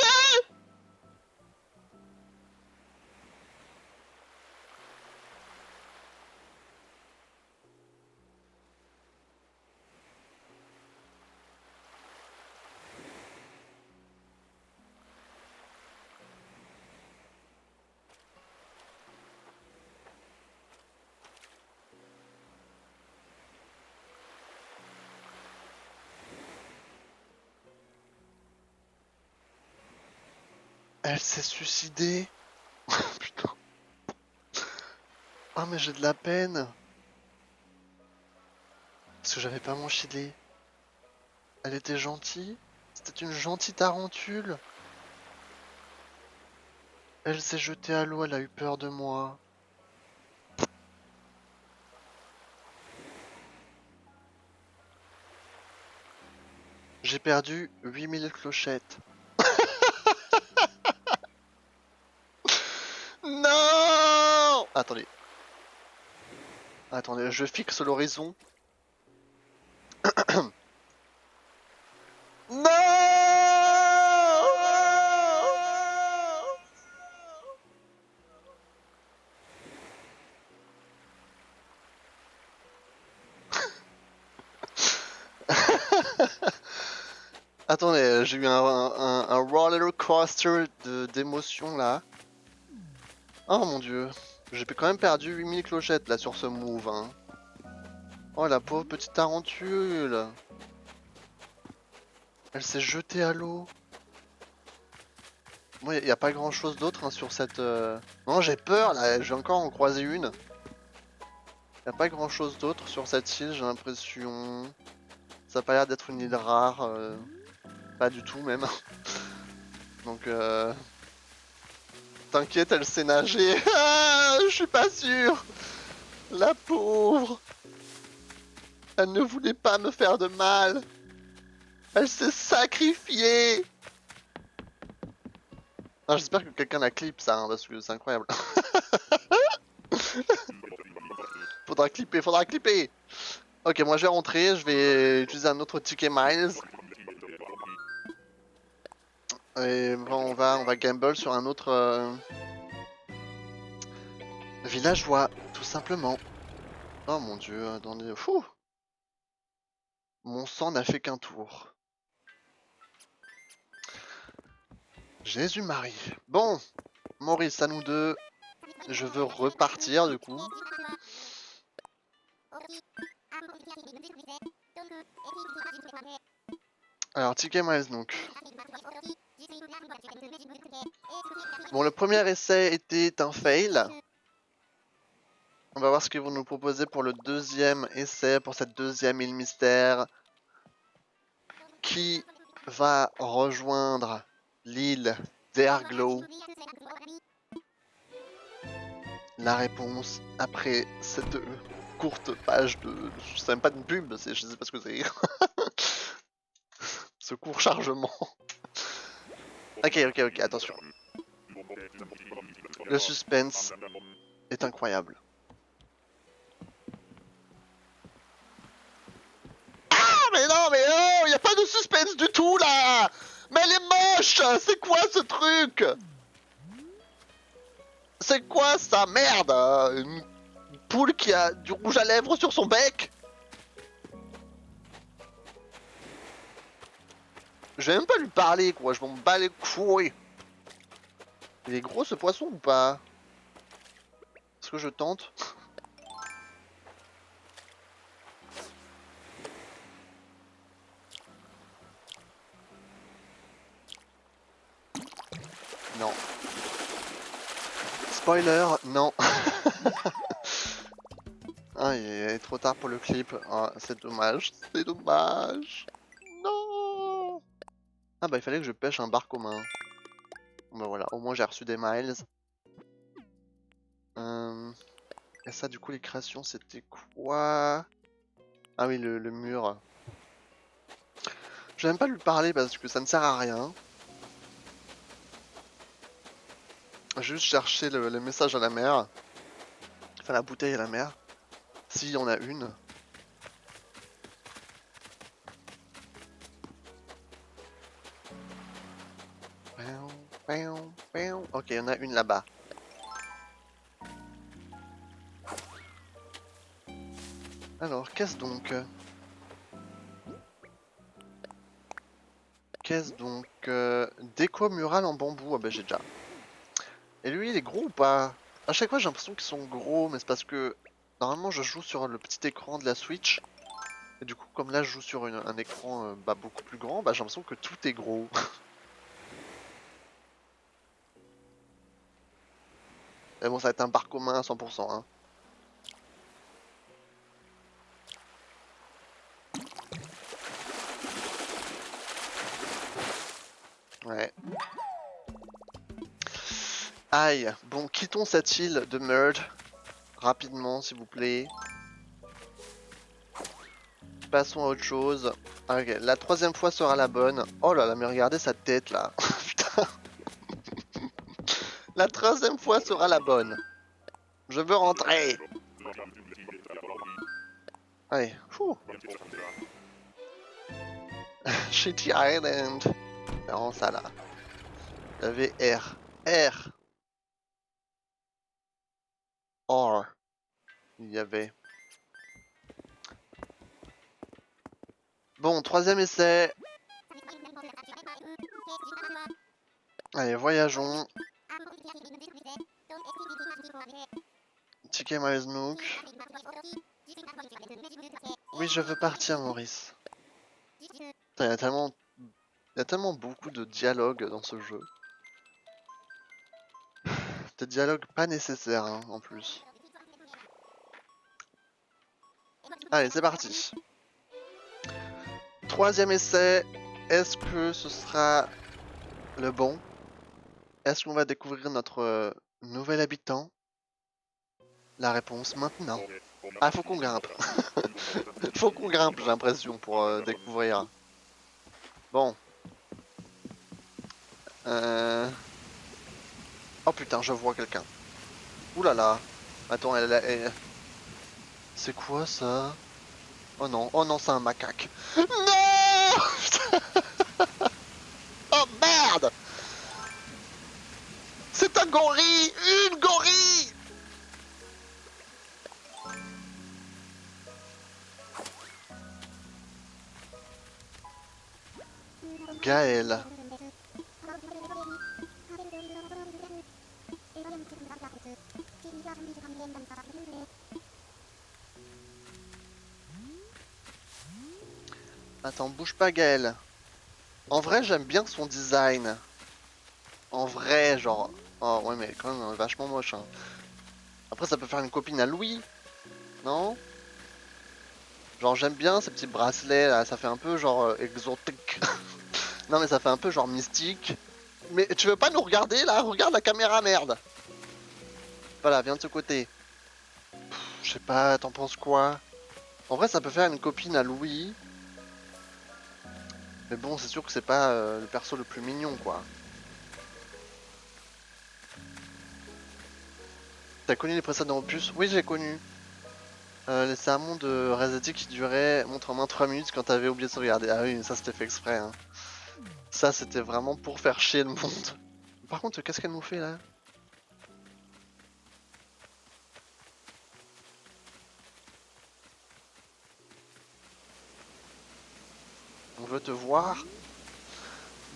Elle s'est suicidée. Putain. Ah, mais j'ai de la peine. Parce que j'avais pas mon gilet. Elle était gentille. C'était une gentille tarentule. Elle s'est jetée à l'eau, elle a eu peur de moi. J'ai perdu 8000 clochettes. Non! Attendez. Attendez, je fixe l'horizon. Non! Attendez, j'ai eu un roller coaster d'émotions là. Oh mon dieu. J'ai quand même perdu 8000 clochettes là sur ce move. Hein. Oh la pauvre petite tarentule. Elle s'est jetée à l'eau. Moi, y a pas grand chose d'autre hein, sur cette. Non, j'ai peur là, j'ai encore en croisé une. Y a pas grand chose d'autre sur cette île, j'ai l'impression. Ça a pas l'air d'être une île rare. Pas du tout même. Donc t'inquiète, elle sait nager. Ah, je suis pas sûr. La pauvre. Elle ne voulait pas me faire de mal. Elle s'est sacrifiée. Ah, j'espère que quelqu'un la clip ça, hein, parce que c'est incroyable. Faudra clipper, faudra clipper. Ok, moi je vais rentrer, je vais utiliser un autre ticket miles. Et bon, on va gamble sur un autre villageois, tout simplement. Oh mon dieu, attendez. Fou. Mon sang n'a fait qu'un tour. Jésus-Marie. Bon, Maurice, à nous deux. Je veux repartir du coup. Alors, ticket miles donc. Bon, le premier essai était un fail. On va voir ce qu'ils vont nous proposer pour le deuxième essai, pour cette deuxième île mystère. Qui va rejoindre l'île d'Airglow? La réponse après cette courte page de... Je sais même pas de pub, je sais pas ce que c'est. Ce court chargement. Ok, attention. Le suspense est incroyable. Ah mais non, mais oh, y a pas de suspense du tout là. Mais elle est moche. C'est quoi ce truc? C'est quoi ça? Merde. Une poule qui a du rouge à lèvres sur son bec? Je vais même pas lui parler quoi, je m'en bats les couilles. Il est gros ce poisson ou pas? Est-ce que je tente? Non. Spoiler, non. Ah, il est trop tard pour le clip. Ah, c'est dommage. C'est dommage. Non. Ah bah il fallait que je pêche un bar commun. Bah voilà, au moins j'ai reçu des miles. Et ça du coup les créations c'était quoi? Ah oui le mur. Je vais même pas lui parler parce que ça ne sert à rien. Juste chercher le message à la mer. Enfin la bouteille à la mer. S'il y en a une. Ok, il y en a une là-bas. Alors, qu'est-ce donc? Qu'est-ce donc? Déco murale en bambou. Ah bah j'ai déjà. Et lui, il est gros ou pas? À chaque fois, j'ai l'impression qu'ils sont gros, mais c'est parce que normalement, je joue sur le petit écran de la Switch. Et du coup, comme là, je joue sur un écran bah, beaucoup plus grand, bah, j'ai l'impression que tout est gros. Et bon, ça va être un bar commun à 100%. Hein. Ouais. Aïe. Bon, quittons cette île de merde. Rapidement, s'il vous plaît. Passons à autre chose. Ok, la troisième fois sera la bonne. Oh là là, mais regardez sa tête là. Putain. La troisième fois sera la bonne. Je veux rentrer. Allez. Fou. Shitty Island. C'est vraiment ça là. Il y avait R. R. Or. Il y avait. Bon, troisième essai. Allez, voyageons. Ticket Miles Nook. Oui, je veux partir, Maurice. Putain, il y a tellement beaucoup de dialogues dans ce jeu. Des dialogues pas nécessaires, hein, en plus. Allez, c'est parti. Troisième essai. Est-ce que ce sera le bon? Est-ce qu'on va découvrir notre nouvel habitant? La réponse maintenant. Ah, faut qu'on grimpe. Faut qu'on grimpe, j'ai l'impression, pour découvrir. Bon. Oh putain, je vois quelqu'un. Ouh là là. Attends, c'est quoi ça? Oh non, c'est un macaque. Non. Oh merde. C'est un gorille. Une gorille. Gaël. Attends, bouge pas Gaël. En vrai, j'aime bien son design. En vrai, genre... Oh ouais, mais quand même vachement moche. Hein. Après, ça peut faire une copine à Louis. Non? Genre, j'aime bien ces petits bracelets là. Ça fait un peu genre exotique. Non, mais ça fait un peu genre mystique. Mais tu veux pas nous regarder là? Regarde la caméra, merde. Voilà, viens de ce côté. Je sais pas, t'en penses quoi? En vrai, ça peut faire une copine à Louis. Mais bon, c'est sûr que c'est pas le perso le plus mignon, quoi. T'as connu les précédents opus? Oui, j'ai connu. Les sermons de Resetti qui duraient, montre en main 3 minutes quand t'avais oublié de sauvegarder. Ah oui, ça c'était fait exprès. Hein. Ça c'était vraiment pour faire chier le monde. Par contre, qu'est-ce qu'elle nous fait là? On veut te voir?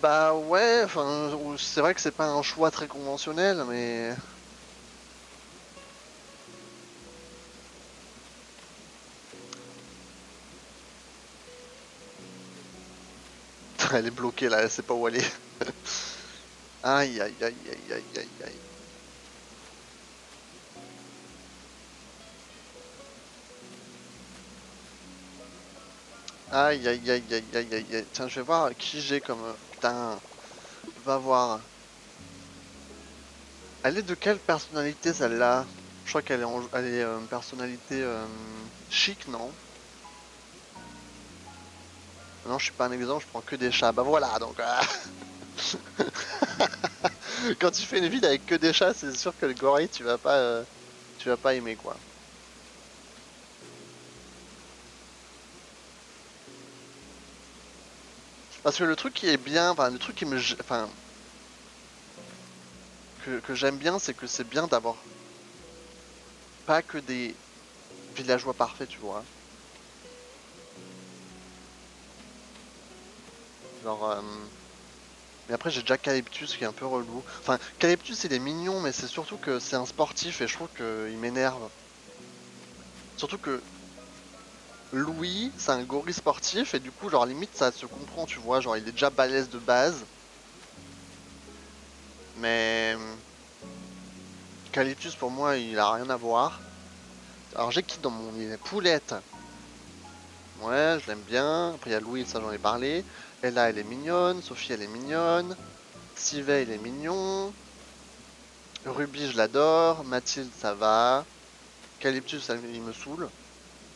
Bah ouais, enfin, c'est vrai que c'est pas un choix très conventionnel, mais... Elle est bloquée là, elle sait pas où aller. Aïe aïe aïe aïe aïe aïe aïe. Aïe aïe aïe aïe aïe aïe aïe. Tiens, je vais voir qui j'ai comme... Putain, va voir. Elle est de quelle personnalité celle-là? Je crois qu'elle est, elle est personnalité chic, non? Non, je suis pas un exemple, je prends que des chats. Bah voilà, donc... Quand tu fais une ville avec que des chats, c'est sûr que le gorille, tu vas pas aimer, quoi. Parce que le truc qui est bien, enfin, le truc qui me... Enfin, que j'aime bien, c'est que c'est bien d'avoir pas que des villageois parfaits, tu vois. Genre... Mais après, j'ai déjà Calyptus qui est un peu relou. Enfin, Calyptus, il est mignon, mais c'est surtout que c'est un sportif et je trouve qu'il m'énerve. Surtout que Louis, c'est un gorille sportif et du coup, genre, limite, ça se comprend, tu vois. Genre, il est déjà balèze de base. Mais Calyptus, pour moi, il a rien à voir. Alors, j'ai qui dans mon île? Poulette. Ouais, je l'aime bien. Après, il y a Louis, ça, j'en ai parlé. Ella, elle est mignonne. Sophie, elle est mignonne. Sivet, il est mignon. Ruby, je l'adore. Mathilde, ça va. Calyptus, il me saoule.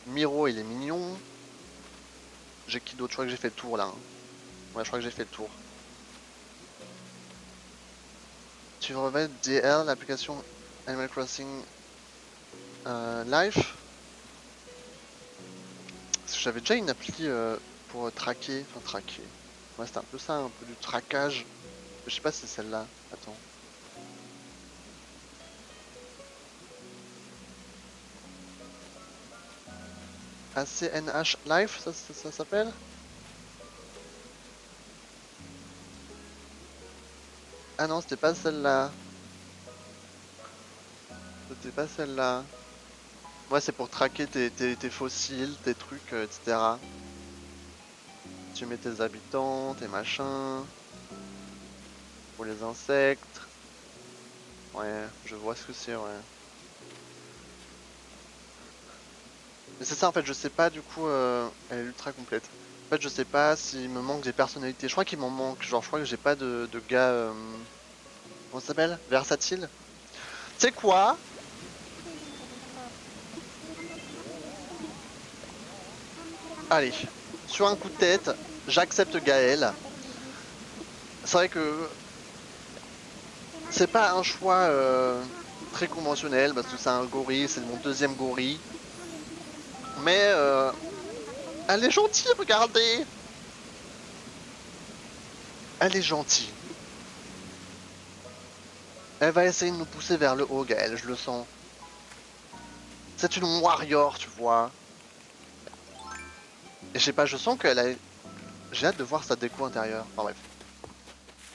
Miro, il est mignon. J'ai qui d'autre? Je crois que j'ai fait le tour là, hein. Ouais, je crois que j'ai fait le tour. Tu revêtes DL, l'application Animal Crossing Life. Parce que j'avais déjà une appli pour traquer. Enfin, traquer. Ouais, c'était un peu ça, un peu du traquage. Je sais pas si c'est celle-là. Attends. ACNH Life, ça s'appelle? Ah non, c'était pas celle-là. C'était pas celle-là. Ouais, c'est pour traquer tes fossiles, tes trucs, etc. Tu mets tes habitants, tes machins, pour les insectes. Ouais, je vois ce que c'est, ouais. Mais c'est ça, en fait, je sais pas, du coup, elle est ultra complète. En fait, je sais pas s'il me manque des personnalités. Je crois qu'il m'en manque. Genre, je crois que j'ai pas de gars... comment ça s'appelle? Versatile. Tu sais quoi? Allez, sur un coup de tête, j'accepte Gaël. C'est vrai que c'est pas un choix très conventionnel parce que c'est un gorille, c'est mon deuxième gorille. Mais elle est gentille, regardez! Elle est gentille. Elle va essayer de nous pousser vers le haut, Gaël, je le sens. C'est une warrior, tu vois. Et je sais pas, je sens qu'elle a... J'ai hâte de voir sa déco intérieure. Enfin bref.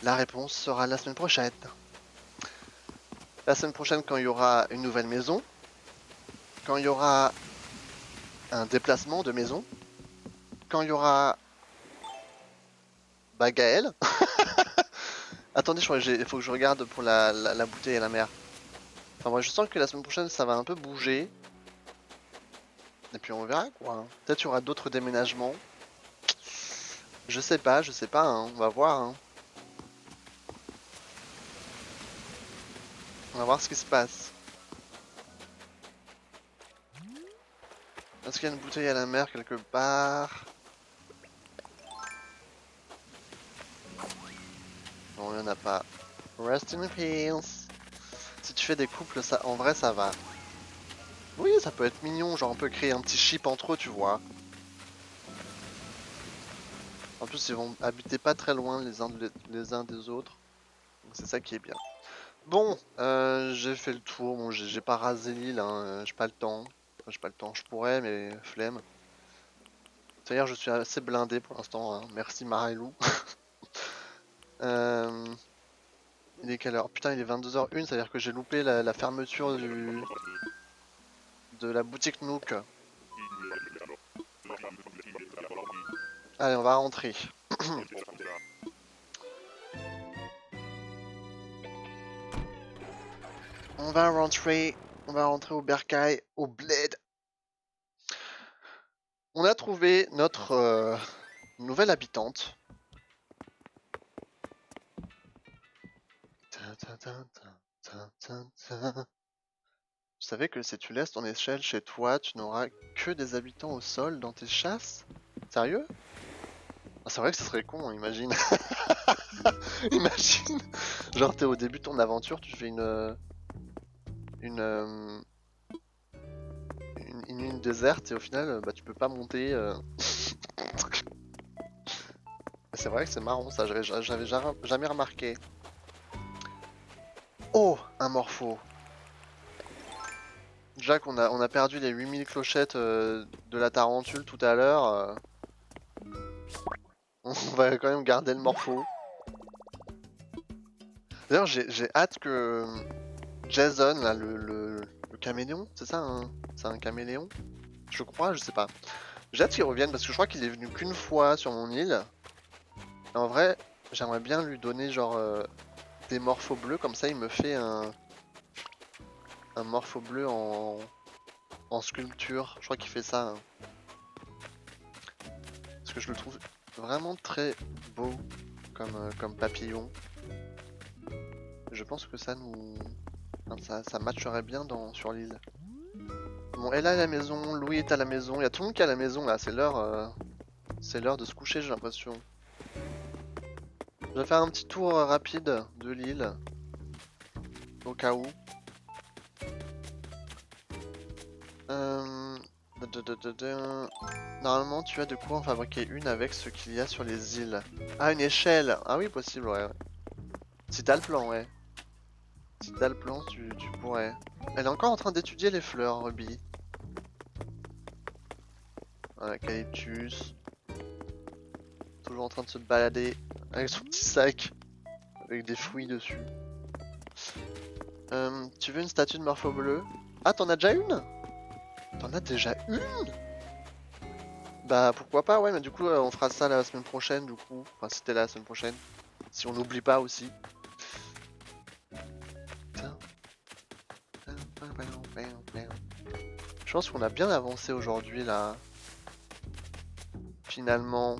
La réponse sera la semaine prochaine. La semaine prochaine quand il y aura une nouvelle maison. Quand il y aura un déplacement de maison. Quand il y aura... Bah Gaël. Attendez, il faut que je regarde pour la bouteille et la mer. Enfin moi je sens que la semaine prochaine ça va un peu bouger. Et puis on verra quoi. Peut-être il y aura d'autres déménagements. Je sais pas, hein. On va voir, hein. On va voir ce qui se passe. Est-ce qu'il y a une bouteille à la mer quelque part? Non, il n'y en a pas. Rest in peace. Si tu fais des couples, ça, en vrai, ça va. Oui, ça peut être mignon, genre on peut créer un petit ship entre eux, tu vois. En plus, ils vont habiter pas très loin les uns des autres. Donc c'est ça qui est bien. Bon, j'ai fait le tour. Bon, j'ai pas rasé l'île, hein. J'ai pas le temps. Enfin, j'ai pas le temps. Je pourrais, mais flemme. C'est-à-dire, je suis assez blindé pour l'instant, hein. Merci Marilou. euh... Il est quelle heure? Putain, il est 22h01, ça veut dire que j'ai loupé la fermeture de la boutique Nook. Allez, on va rentrer. On va rentrer. On va rentrer au bercail, au bled. On a trouvé notre nouvelle habitante. Tu savais que si tu laisses ton échelle chez toi, tu n'auras que des habitants au sol dans tes chasses? Sérieux? Ah, c'est vrai que ce serait con, hein, imagine. Imagine. Genre t'es au début de ton aventure, tu fais une, euh, une île déserte et au final bah, tu peux pas monter. C'est vrai que c'est marrant ça, j'avais jamais remarqué. Oh, un morpho. Déjà qu'on a perdu les 8000 clochettes de la tarentule tout à l'heure. On va quand même garder le morpho. D'ailleurs j'ai hâte que Jason, là, le caméléon, c'est ça c'est un caméléon? Je crois, je sais pas. J'ai hâte qu'il revienne parce que je crois qu'il est venu qu'une fois sur mon île. Et en vrai, j'aimerais bien lui donner genre des morphos bleus, comme ça il me fait un morpho bleu en sculpture. Je crois qu'il fait ça. Hein. Parce que je le trouve vraiment très beau comme papillon. Je pense que ça nous... Enfin, ça matcherait bien sur l'île. Bon, elle est à la maison, Louis est à la maison, il y a tout le monde qui est à la maison là, c'est l'heure de se coucher j'ai l'impression. Je vais faire un petit tour rapide de l'île, au cas où. Normalement tu as de quoi en fabriquer une avec ce qu'il y a sur les îles. Ah, une échelle! Ah oui, possible, ouais. Si t'as le plan, ouais. Si t'as le plan, tu pourrais. Elle est encore en train d'étudier les fleurs, Ruby. Voilà, Calyptus. Toujours en train de se balader avec son petit sac. Avec des fruits dessus. Tu veux une statue de morpho bleu? Ah, t'en as déjà une? T'en as déjà une? Bah pourquoi pas, ouais, mais du coup on fera ça la semaine prochaine, du coup. Enfin, si t'es là la semaine prochaine. Si on n'oublie pas aussi. Je pense qu'on a bien avancé aujourd'hui là. Finalement.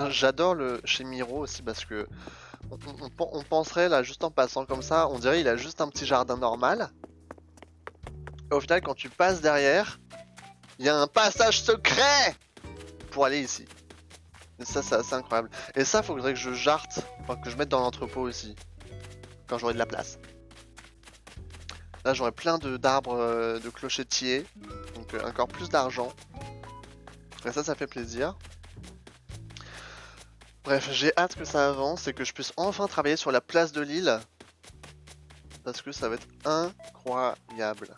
J'adore le chez Miro aussi parce que on penserait là juste en passant comme ça, on dirait il a juste un petit jardin normal. Et au final quand tu passes derrière, il y a un passage secret pour aller ici. Et ça c'est assez incroyable. Et ça faudrait que je jarte, enfin que je mette dans l'entrepôt aussi. Quand j'aurai de la place. Là j'aurai plein d'arbres de clochetiers. Donc encore plus d'argent. Et ça fait plaisir. Bref, j'ai hâte que ça avance et que je puisse enfin travailler sur la place de l'île. Parce que ça va être incroyable.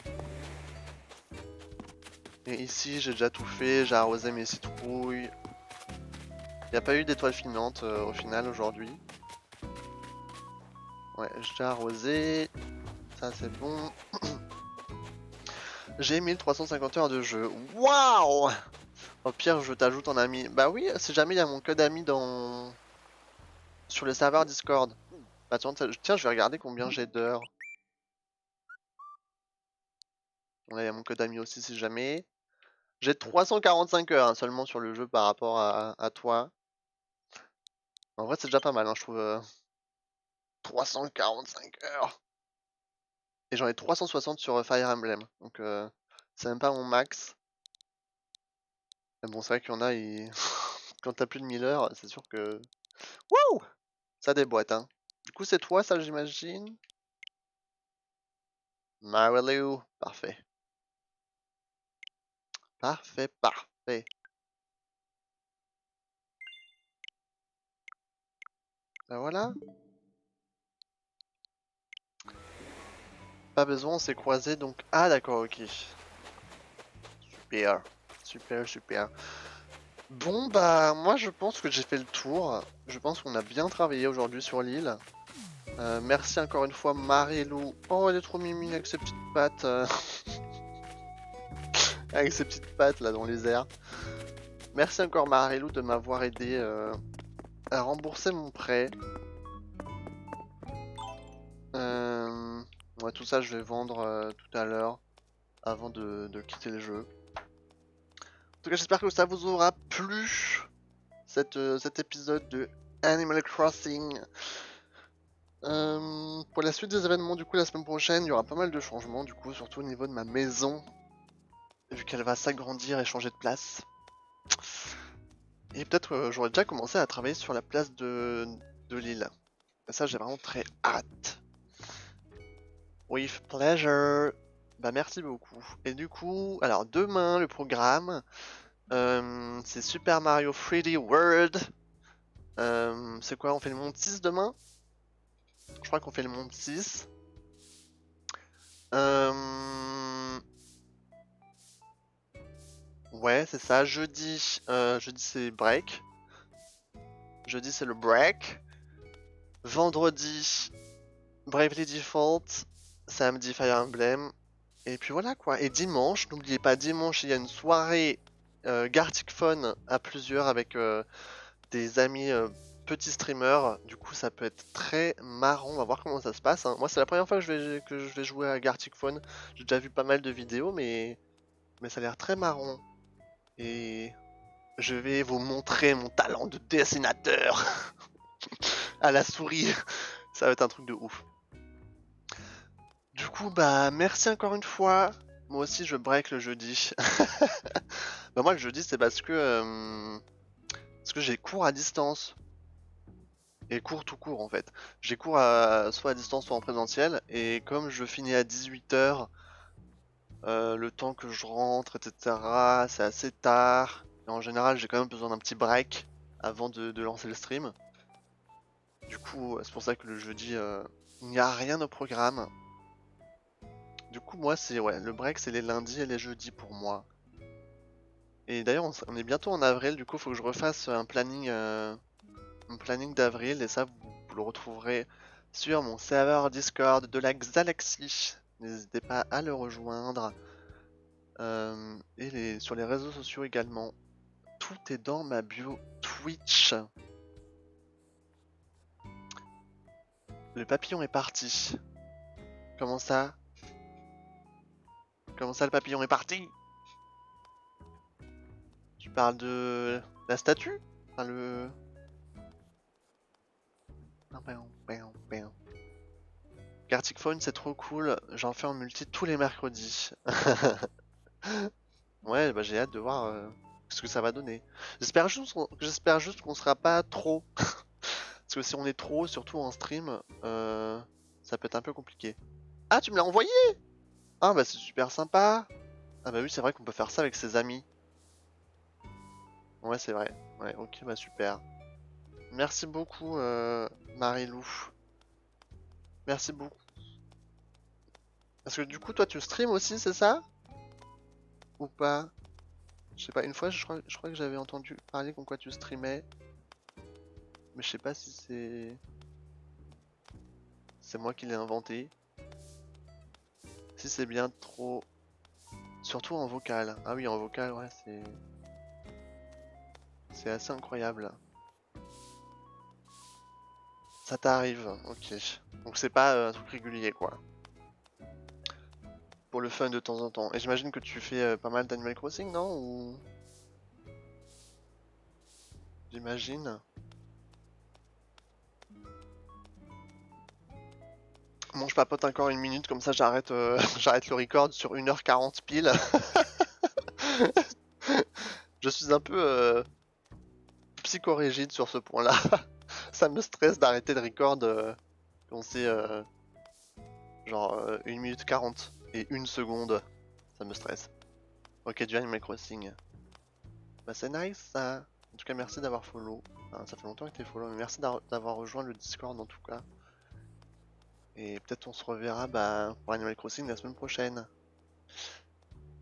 Et ici, j'ai déjà tout fait, j'ai arrosé mes citrouilles. Il n'y a pas eu d'étoiles filantes au final aujourd'hui. Ouais, j'ai arrosé. Ça, c'est bon. J'ai 1350 heures de jeu. Waouh! Au pire, je t'ajoute en ami. Bah oui, si jamais il y a mon code ami dans... sur le serveur Discord. Bah tiens, je vais regarder combien j'ai d'heures. Là, il y a mon code ami aussi si jamais. J'ai 345 heures hein, seulement sur le jeu par rapport à toi. En vrai, c'est déjà pas mal, hein, je trouve. 345 heures. Et j'en ai 360 sur Fire Emblem. Donc, c'est même pas mon max. Mais bon, c'est vrai qu'il y en a, quand t'as plus de 1000 heures, c'est sûr que... Wouh! Ça déboîte, hein. Du coup, c'est toi, ça, j'imagine? Marilou. Parfait. Parfait, parfait. Ben voilà. Pas besoin, on s'est croisés, donc... Ah, d'accord, ok. Super. Super, super. Bon, bah, moi, je pense que j'ai fait le tour. Je pense qu'on a bien travaillé aujourd'hui sur l'île. Merci encore une fois Marilou. Oh elle est trop mimine avec ses petites pattes. Avec ses petites pattes là dans les airs. Merci encore Marilou de m'avoir aidé à rembourser mon prêt. Ouais, tout ça je vais vendre tout à l'heure. avant de quitter le jeu. En tout cas, j'espère que ça vous aura plu, cet épisode de Animal Crossing. Pour la suite des événements, du coup, la semaine prochaine, il y aura pas mal de changements, du coup, surtout au niveau de ma maison, vu qu'elle va s'agrandir et changer de place. Et peut-être j'aurais déjà commencé à travailler sur la place de l'île. Et ça, j'ai vraiment très hâte. With pleasure. Bah merci beaucoup. Et du coup, alors demain, le programme, c'est Super Mario 3D World. C'est quoi, on fait le monde 6 demain? Je crois qu'on fait le monde 6. Ouais, c'est ça. Jeudi, jeudi c'est break. Jeudi c'est le break. Vendredi, Bravely Default. Samedi, Fire Emblem. Et puis voilà quoi. Et dimanche, n'oubliez pas, dimanche il y a une soirée Gartic Phone à plusieurs avec des amis petits streamers. Du coup, ça peut être très marrant. On va voir comment ça se passe, hein. Moi, c'est la première fois que je vais jouer à Gartic Phone. J'ai déjà vu pas mal de vidéos, mais ça a l'air très marrant. Et je vais vous montrer mon talent de dessinateur à la souris. Ça va être un truc de ouf. Du coup, bah, merci encore une fois. Moi aussi, je break le jeudi. Bah, moi, le jeudi, c'est parce que j'ai cours à distance. Et cours tout court, en fait. J'ai cours soit à distance, soit en présentiel. Et comme je finis à 18h, le temps que je rentre, etc., c'est assez tard. Et en général, j'ai quand même besoin d'un petit break avant de lancer le stream. Du coup, c'est pour ça que le jeudi, il n'y a rien au programme. Du coup, moi, c'est ouais, le break, c'est les lundis et les jeudis pour moi. Et d'ailleurs, on est bientôt en avril, du coup, faut que je refasse un planning d'avril. Et ça, vous le retrouverez sur mon serveur Discord de la Galaxie. N'hésitez pas à le rejoindre. Et sur les réseaux sociaux également. Tout est dans ma bio Twitch. Le papillon est parti. Comment ça? Comment ça, le papillon est parti? Tu parles de la statue? Enfin, le... Gartic Phone, c'est trop cool. J'en fais en multi tous les mercredis. Ouais, bah j'ai hâte de voir ce que ça va donner. J'espère juste qu'on sera pas trop. Parce que si on est trop, surtout en stream, ça peut être un peu compliqué. Ah, tu me l'as envoyé? Ah bah c'est super sympa. Ah bah oui, c'est vrai qu'on peut faire ça avec ses amis. Ouais, c'est vrai. Ouais, ok, bah super. Merci beaucoup, Marilou. Merci beaucoup. Parce que du coup, toi, tu stream aussi, c'est ça? Ou pas? Je sais pas, une fois, je crois que j'avais entendu parler comme quoi tu streamais. Mais je sais pas si c'est moi qui l'ai inventé. Si c'est bien trop... Surtout en vocal. Ah oui, en vocal, ouais, c'est assez incroyable. Ça t'arrive, ok. Donc c'est pas un truc régulier, quoi. Pour le fun de temps en temps. Et j'imagine que tu fais pas mal d'Animal Crossing, non? Ou... J'imagine. Bon, je papote encore une minute, comme ça j'arrête j'arrête le record sur 1h40 pile. Je suis un peu psychorigide sur ce point-là. Ça me stresse d'arrêter le record quand c'est genre 1 minute 40 et 1 seconde. Ça me stresse. Ok, du Animal Crossing. Bah c'est nice ça. En tout cas, merci d'avoir follow. Enfin, ça fait longtemps que t'es follow, mais merci d'avoir rejoint le Discord en tout cas. Et peut-être on se reverra bah, pour Animal Crossing la semaine prochaine.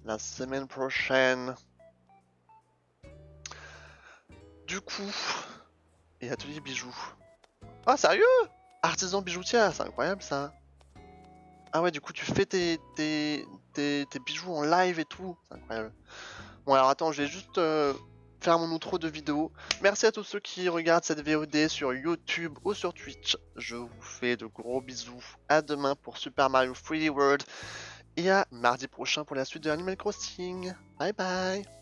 La semaine prochaine. Du coup, et atelier bijoux. Ah sérieux? Artisan bijoutier, c'est incroyable ça. Ah ouais, du coup tu fais tes bijoux en live et tout. C'est incroyable. Bon alors attends, je vais juste faire mon outro de vidéo. Merci à tous ceux qui regardent cette VOD sur YouTube ou sur Twitch. Je vous fais de gros bisous. À demain pour Super Mario 3D World. Et à mardi prochain pour la suite de Animal Crossing. Bye bye.